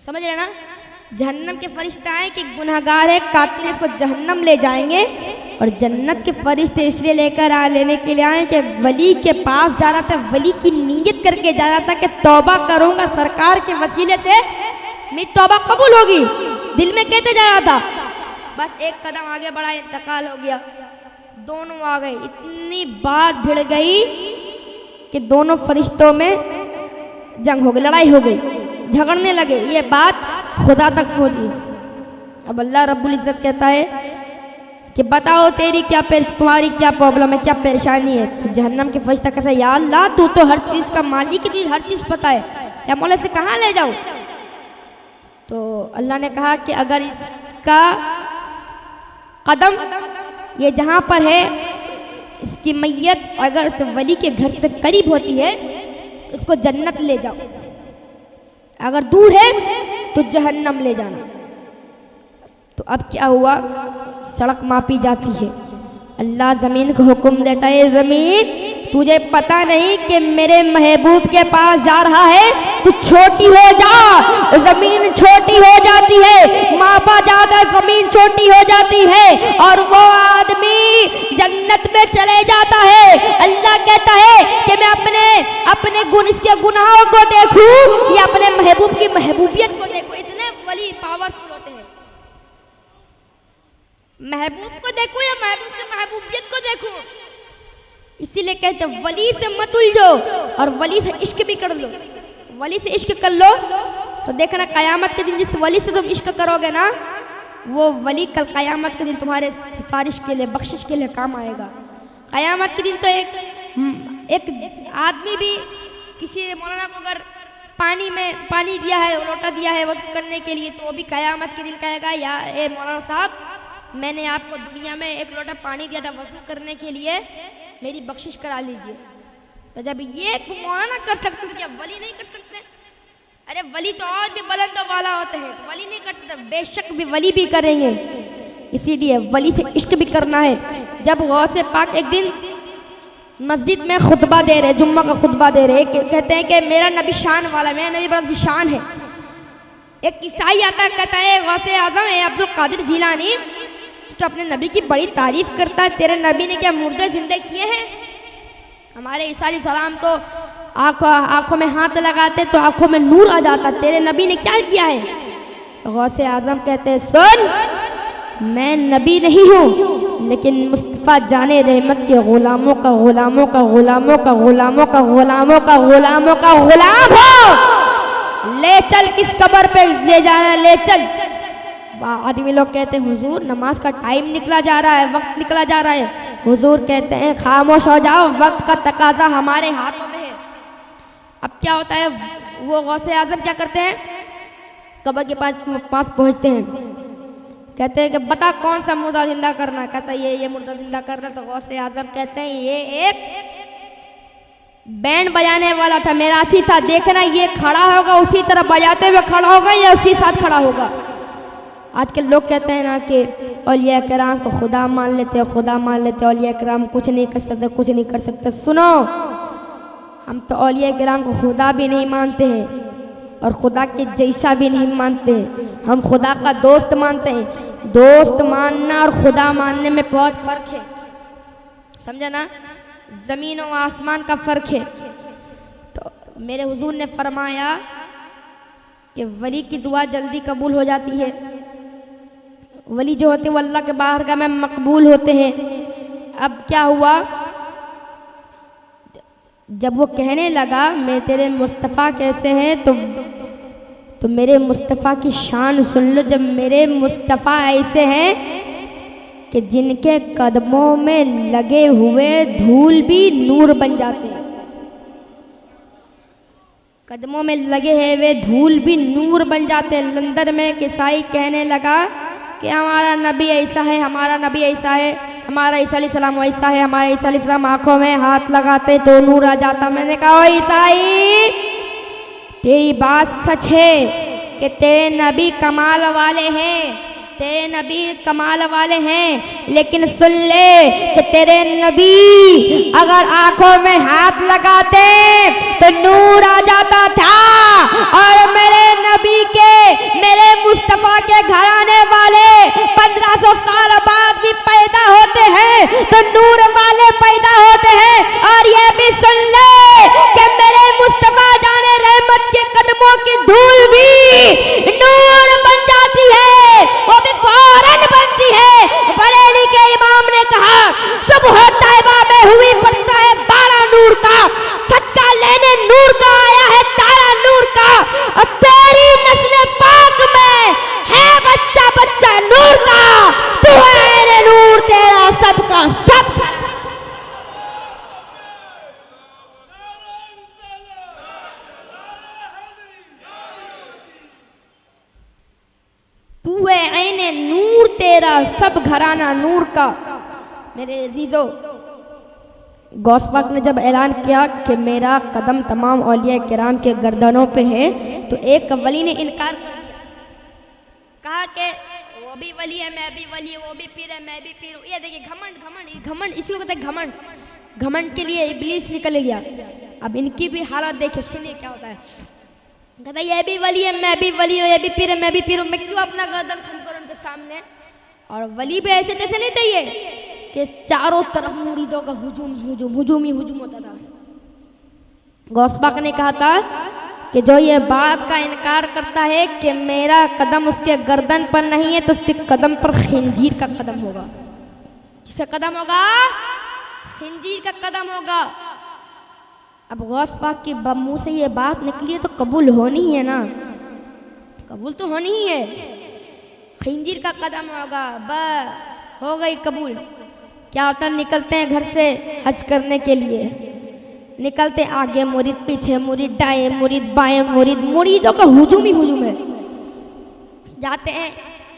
समझ रहे ना? जहन्नम के फरिश्ते आए कि गुनाहगार है, कातिल है, इसको जहन्नम ले जाएंगे, और जन्नत के फरिश्ते इसलिए लेकर लेने के लिए आए कि वली के पास जा रहा था, वली की नीयत करके जा रहा था कि तौबा करूंगा सरकार के वसीले से, मेरी तौबा कबूल होगी, दिल में कहते जा रहा था। बस एक कदम आगे बढ़ा, इंतकाल हो गया, दोनों आ गए। इतनी बात भिड़ गई कि दोनों फरिश्तों में जंग हो गई, लड़ाई हो गई, झगड़ने लगे। ये बात खुदा तक पहुंची। अब अल्लाह रब्बुल इज़्ज़त कहता है कि बताओ तुम्हारी क्या प्रॉब्लम है, क्या परेशानी है? तो जहन्नम के फरिश्ता कहता है, या अल्लाह तू तो हर चीज़ का मालिक है, तुझे हर चीज़ पता है, या मौला से कहाँ ले जाऊँ? तो अल्लाह ने कहा कि अगर इसका कदम ये जहाँ पर है, इसकी मैयत अगर उस वली के घर से करीब होती है, उसको जन्नत ले जाओ, अगर दूर है तो जहन्नम ले जाना। तो अब क्या हुआ, सड़क मापी जाती है, अल्लाह ज़मीन को हुक्म देता है, ज़मीन तुझे पता नहीं कि मेरे महबूब के पास जा रहा है, तू छोटी हो जा। ज़मीन छोटी हो जाती है, मापा जाता है, ज़मीन छोटी हो जाती है, और वो आदमी जन्नत में चले जाता है। अल्लाह कहता है कि मैं इसके गुनाहों को देखूं या अपने महबूब की महबूबियत को देखूं। इतने वली पावरफुल होते हैं, महबूब को देखो या महबूब की महबूबियत को देखो। इसीलिए कहते हैं वली से मत उलझो, और वली से इश्क भी कर लो। वली से इश्क कर लो तो देखना कयामत के दिन जिस वली से तुम इश्क करोगे ना, वो वली कल कयामत के दिन तुम्हारे सिफारिश के लिए, बख्शिश के लिए काम आएगा। कयामत के दिन तो एक आदमी भी किसी मौलाना को अगर पानी दिया है, लोटा दिया है वज़ू करने के लिए, तो वो भी कयामत के दिन कहेगा, या ए मौलाना साहब, मैंने आपको दुनिया में एक लोटा पानी दिया था वज़ू करने के लिए, मेरी बख्शिश करा लीजिए। तो जब ये मौलाना कर सकते हैं, क्या वली नहीं कर सकते? अरे वली तो और भी बुलंद वाला होते हैं, तो वली नहीं कर सकते, बेशक भी वली भी करेंगे। इसीलिए वली से इश्क भी करना है। जब गौसे पाक एक दिन मस्जिद में खुतबा दे रहे, जुम्मा का खुतबा दे रहे, कहते हैं कि मेरा नबी शान वाला, मेरा नबी बड़ा शान है। एक ईसाई आता है, कहता है गौसे आज़म है अब्दुल कादिर जिलानी, तो अपने नबी की बड़ी तारीफ करता है, तेरे नबी ने क्या मुर्दे जिंदे किए हैं? हमारे ईसा सलाम तो आंखों में हाथ लगाते तो आंखों में नूर आ जाता, तेरे नबी ने क्या किया है? तो गौसे आज़म कहते हैं, सुन, मैं नबी नहीं हूँ, लेकिन मुस्तफ़ा जाने रहमत के गुलामों का गुलामों का गुलामों का गुलामों का गुलामों का गुलामों का गुलाम हो। ले चल, किस कब्र पे ले जाना, ले चल। आदमी लोग कहते हैं, हुजूर नमाज का टाइम निकला जा रहा है, वक्त निकला जा रहा है। हुजूर कहते हैं, खामोश हो जाओ, वक्त का तकाजा हमारे हाथों में है। अब क्या होता है, वो गौसे आज़म क्या करते हैं, कब्र के पास पहुंचते हैं, कहते हैं कि बता कौन सा मुर्दा जिंदा करना? कहता है ये मुर्दा जिंदा करना। तो गौसे आज़म कहते हैं, ये एक बैंड बजाने वाला था, मेरासी था, देखना ये खड़ा होगा उसी तरह बजाते हुए खड़ा होगा या उसी साथ खड़ा होगा। आजकल लोग कहते हैं ना कि औलिया कराम को खुदा मान लेते हैं, खुदा मान लेते हैं, औलिया कराम कुछ नहीं कर सकते, कुछ नहीं कर सकते। सुनो, हम तो औलिया कराम को खुदा भी नहीं मानते हैं और खुदा के जैसा भी नहीं मानते हैं, हम खुदा का दोस्त मानते हैं। दोस्त मानना और खुदा मानने में बहुत फ़र्क है, समझा ना? ज़मीन और आसमान का फ़र्क है। तो मेरे हुजूर ने फरमाया कि वली की दुआ जल्दी कबूल हो जाती है। वली जो होते हैं वो अल्लाह के बारगाह में मकबूल होते हैं। अब क्या हुआ, जब वो कहने लगा मैं तेरे मुस्तफ़ा कैसे हैं, तो मेरे मुस्तफ़ा की शान सुन लो। जब मेरे मुस्तफ़ा ऐसे हैं कि जिनके कदमों में लगे हुए धूल भी नूर बन जाते हैं, कदमों में लगे हुए धूल भी नूर बन जाते हैं। लंदन में एक ईसाई कहने लगा कि हमारा नबी ऐसा है, हमारा नबी ऐसा है, हमारा ईसा अलैहिस्सलाम ऐसा है, हमारा ईसा अलैहिस्सलाम आंखों में हाथ लगाते तो नूर आ जाता। मैंने कहा ओ ईसाई, तेरी बात सच है कि तेरे नबी कमाल वाले हैं, तेरे नबी कमाल वाले हैं, लेकिन सुन ले कि तेरे नबी अगर आंखों में हाथ लगाते तो नूर आ जाता था। और मेरे नबी के, मेरे मुस्तफ़ा के घराने वाले 1500 साल बाद भी पैदा होते हैं तो नूर वाले पैदा होते हैं। और ये भी सुन ले कि मेरे मुस्तफ़ा जाने रहमत के कदमों की धूल भी नूर बन जाती है, वो भी फौरन बनती है। बरेली के इमाम ने कहा सुबह तैबा में हुई पड़ता है 12 नूर का, सदका लेने नूर का आया है तारा नूर का। और तेरी नस्ल पाक में है बच्चा बच्चा नूर का, तू है नूर, तेरा सबका सब। तू है ऐने नूर, तेरा सब घराना नूर का। मेरे अजीजों, गौस पाक ने जब ऐलान किया कि मेरा कदम तमाम औलिया किराम के गर्दनों पे है, तो एक वली ने इनकार कर दिया, कहा कि वो भी वली है, मैं भी वली, वो भी पीर है, मैं भी पीर हूँ। ये देखिए घमंड, घमंड, घमंड, इसी को कहते हैं घमंड। घमंड के लिए इब्लीस निकल गया। अब इनकी भी हालत देखिए, सुनिए क्या होता है। कहता ये भी वली है, मैं भी वली हूँ, ये भी पीर है, मैं भी पीर हूँ। मैं क्यों अपना गर्दन खम करूँ उनके सामने। और वली भी ऐसे जैसे नहीं थे ये कि चारों तरफ मुरीदों का हुजूम हुजूम हुजूम ही हुजूम होता था। गौस पाक ने कहा था कि जो ये बात का इनकार करता है कि मेरा कदम उसके गर्दन पर नहीं है, तो उसके कदम पर खिंजीर का कदम होगा। किसका कदम होगा? खिंजीर का कदम होगा। अब गौस पाक के मुंह से ये बात निकली है तो कबूल होनी ही है ना, कबूल तो होनी ही है। खिंजीर का कदम होगा, बस हो गई कबूल। क्या होता है, निकलते हैं घर से हज करने के लिए, निकलते आगे मुरीद, पीछे मुरीद, दाएं मुरीद, बाएं मुरीद, मुरीदों का हुजूम ही हुजूम है। जाते हैं,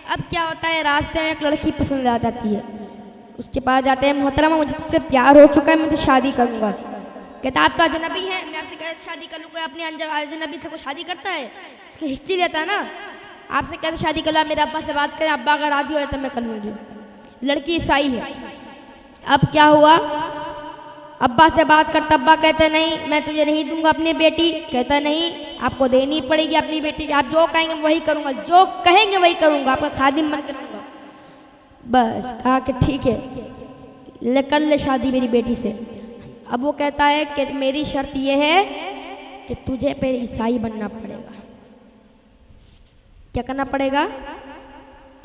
अब क्या होता है, रास्ते में एक लड़की पसंद आ जाती है, उसके पास जाते हैं, मोहतरमा मुझे तुझसे प्यार हो चुका है, मैं तो शादी करूँगा। कहता आप तो अजनबी हैं, मैं आपसे कैसे शादी कर लूँ, कोई अपने अजनबी से कोई शादी करता है, उसकी हिस्ट्री लेता है ना। आपसे कैसे शादी कर लो, मेरे अब्बा से बात करें, अब्बा अगर राजी हो रहे तो मैं कर लूँगी। लड़की ईसाई है। अब क्या हुआ, अब्बा से बात करता, अब्बा कहते नहीं मैं तुझे नहीं दूंगा अपनी बेटी। कहता नहीं आपको देनी पड़ेगी अपनी बेटी, आप जो कहेंगे वही करूँगा, जो कहेंगे वही करूँगा, आपका खादिम बन करूँगा। बस कहा कि ठीक है, कर ले शादी मेरी बेटी से। अब वो कहता है कि मेरी शर्त ये है कि तुझे फिर ईसाई बनना पड़ेगा। क्या करना पड़ेगा?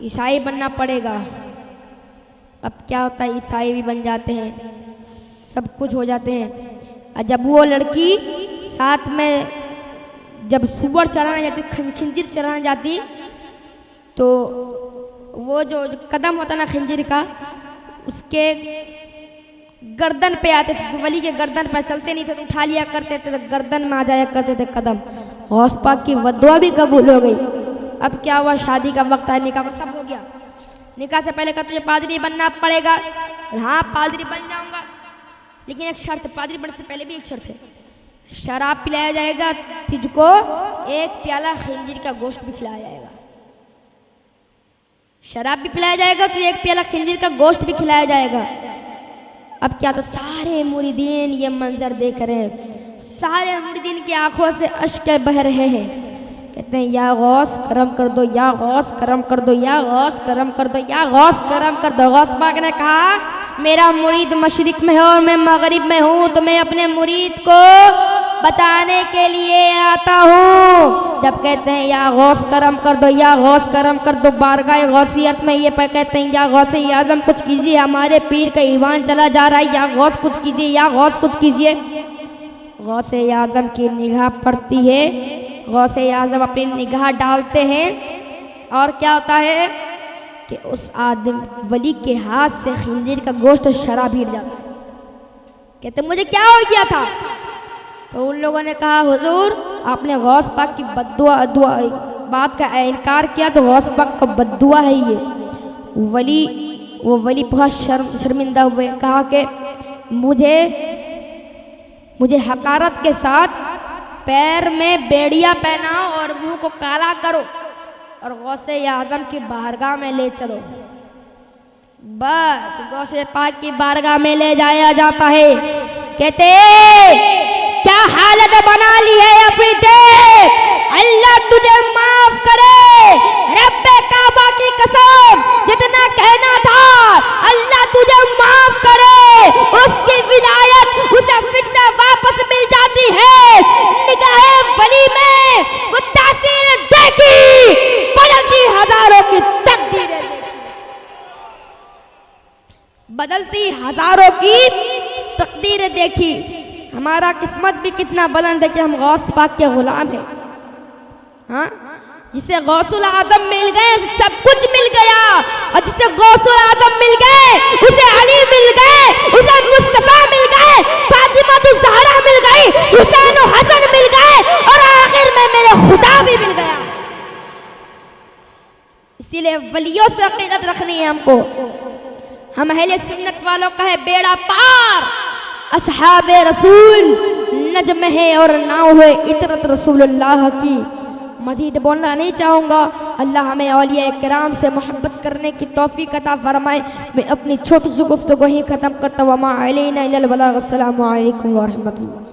ईसाई बनना पड़ेगा। अब क्या होता है, ईसाई भी बन जाते हैं, सब कुछ हो जाते हैं। और जब वो लड़की साथ में जब सुअर चराने जाती, खंजीर चराने जाती, तो वो जो कदम होता ना खंजीर का, उसके गर्दन पे आते थे, वली के गर्दन पर चलते नहीं थे तो उठा लिया करते थे, तो गर्दन में आ जाया करते थे कदम। गौस पाक की वदुआ भी कबूल हो गई। अब क्या हुआ, शादी का वक्त आया, निकाह सब हो गया। निकाह से पहले कहा तुझे पादरी बनना पड़ेगा। हाँ पादरी बन जाऊंगा, लेकिन एक शर्त, पादरी बनने से पहले भी एक शर्त है, शराब पिलाया जाएगा तुझको, एक प्याला खंजीर का गोश्त भी खिलाया जाएगा। शराब भी पिलाया जाएगा तो एक प्याला खंजीर का गोश्त भी खिलाया जाएगा। अब क्या, तो सारे मुरीदीन ये मंजर देख रहे हैं, सारे मुरीदीन की आंखों से अश्क बह रहे हैं। कहते हैं या गौस करम कर दो, या गौस करम कर दो, या गौस करम कर दो, या गौस करम कर दो। गौस पाक ने कहा मेरा मुरीद मशरिक में है और मैं मगरिब में हूँ, तो मैं अपने मुरीद को बचाने के लिए आता हूँ। जब कहते हैं या गौस करम कर दो, या गौस करम कर दो, बारगाह गौसियत में ये कहते हैं या गौस आजम कुछ कीजिए, हमारे पीर का ईमान चला जा रहा है, या गौस कुछ कीजिए, या गौस कुछ कीजिए। गौसे आज़म की निगाह पड़ती है, गौसे आज़म अपनी निगाह डालते हैं और क्या होता है कि उस आदम वली के हाथ से खंजीर का गोश्त शराब गिर जाता है। कहते मुझे क्या हो गया था? तो उन लोगों ने कहा हुजूर आपने गौस पाक की बद्दुआ बात का इनकार किया तो गौस पाक का बद्दुआ है ये। वो वली बहुत शर्मिंदा हुए, कहा कि मुझे हकारत के साथ पैर में बेड़िया पहनाओ और मुंह को काला करो और गौसे आज़म की बारगाह में ले चलो। बस गौसे पाक की बारगाह में ले जाया जाता है। कहते क्या हालत बना ली है अपनी, देख अल्लाह तुझे माफ करे, रब्बे काबा की कसम जितना कहना था अल्लाह तुझे माफ करे। उसकी विलायत उसे फिर से वापस मिल जाती है। निगाहे वली में वो तासीर देखी, बदलती हजारों की तकदीरें देखी, बदलती हजारों की तकदीरें देखी। हमारा किस्मत भी कितना बुलंद है कि हम गौस पाक के गुलाम हैं। हाँ, जिसे गौसुल आजम मिल गए सब कुछ मिल गया, और जिसे गौसुल आजम मिल गए उसे अली मिल गए, उसे मुस्तफा मिल गए, फातिमा तो ज़हरा मिल गई, हुसैन और हसन मिल गए और आखिर में मेरे खुदा भी मिल गया। इसीलिए वलियों से अकीदत रखनी है हमको। हम अहले सुन्नत वालों का है बेड़ा पार, असहाबे रसूल नजम है और नाव है इतरत रसूलुल्लाह की। मजीद बोलना नहीं चाहूँगा। अल्लाह हमें औलिया किराम से मोहब्बत करने की तौफीक अता फरमाए। मैं अपनी छोटी सी गुफ्तगू ही ख़त्म करता हूँ। वमा अलैना इल्लल बलाग। अस्सलामु अलैकुम व रहमतुल्लाह।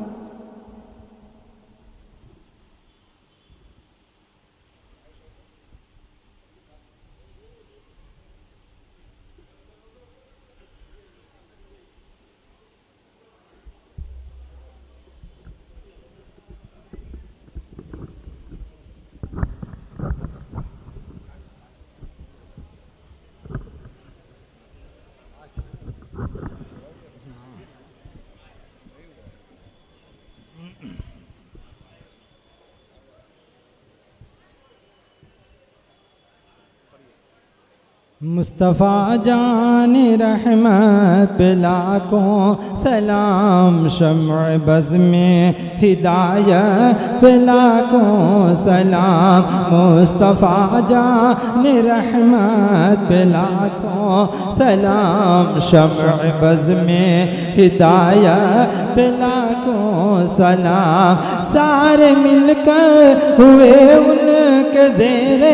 मुस्तफ़ा जान रहमत पे लाखों सलाम, शम्अ बज़ में हिदायत पे लाखों सलाम। मुस्तफ़ा जान रहमत पे लाखों सलाम, शम्अ बज़ में हिदायत पे लाखों सलाम। सारे मिलकर हुए उनके ज़ेरे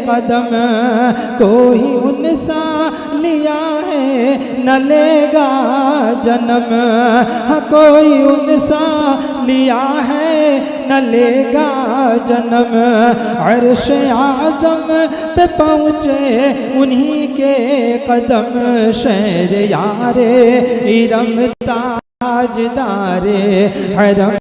कदम, कोई उनसा लिया है न लेगा जन्म। हाँ, कोई उनसा लिया है न लेगा जन्म। अर्श आज़म पे पहुँचे उन्हीं के कदम, शहर यारे इरम ताजदारे हरम।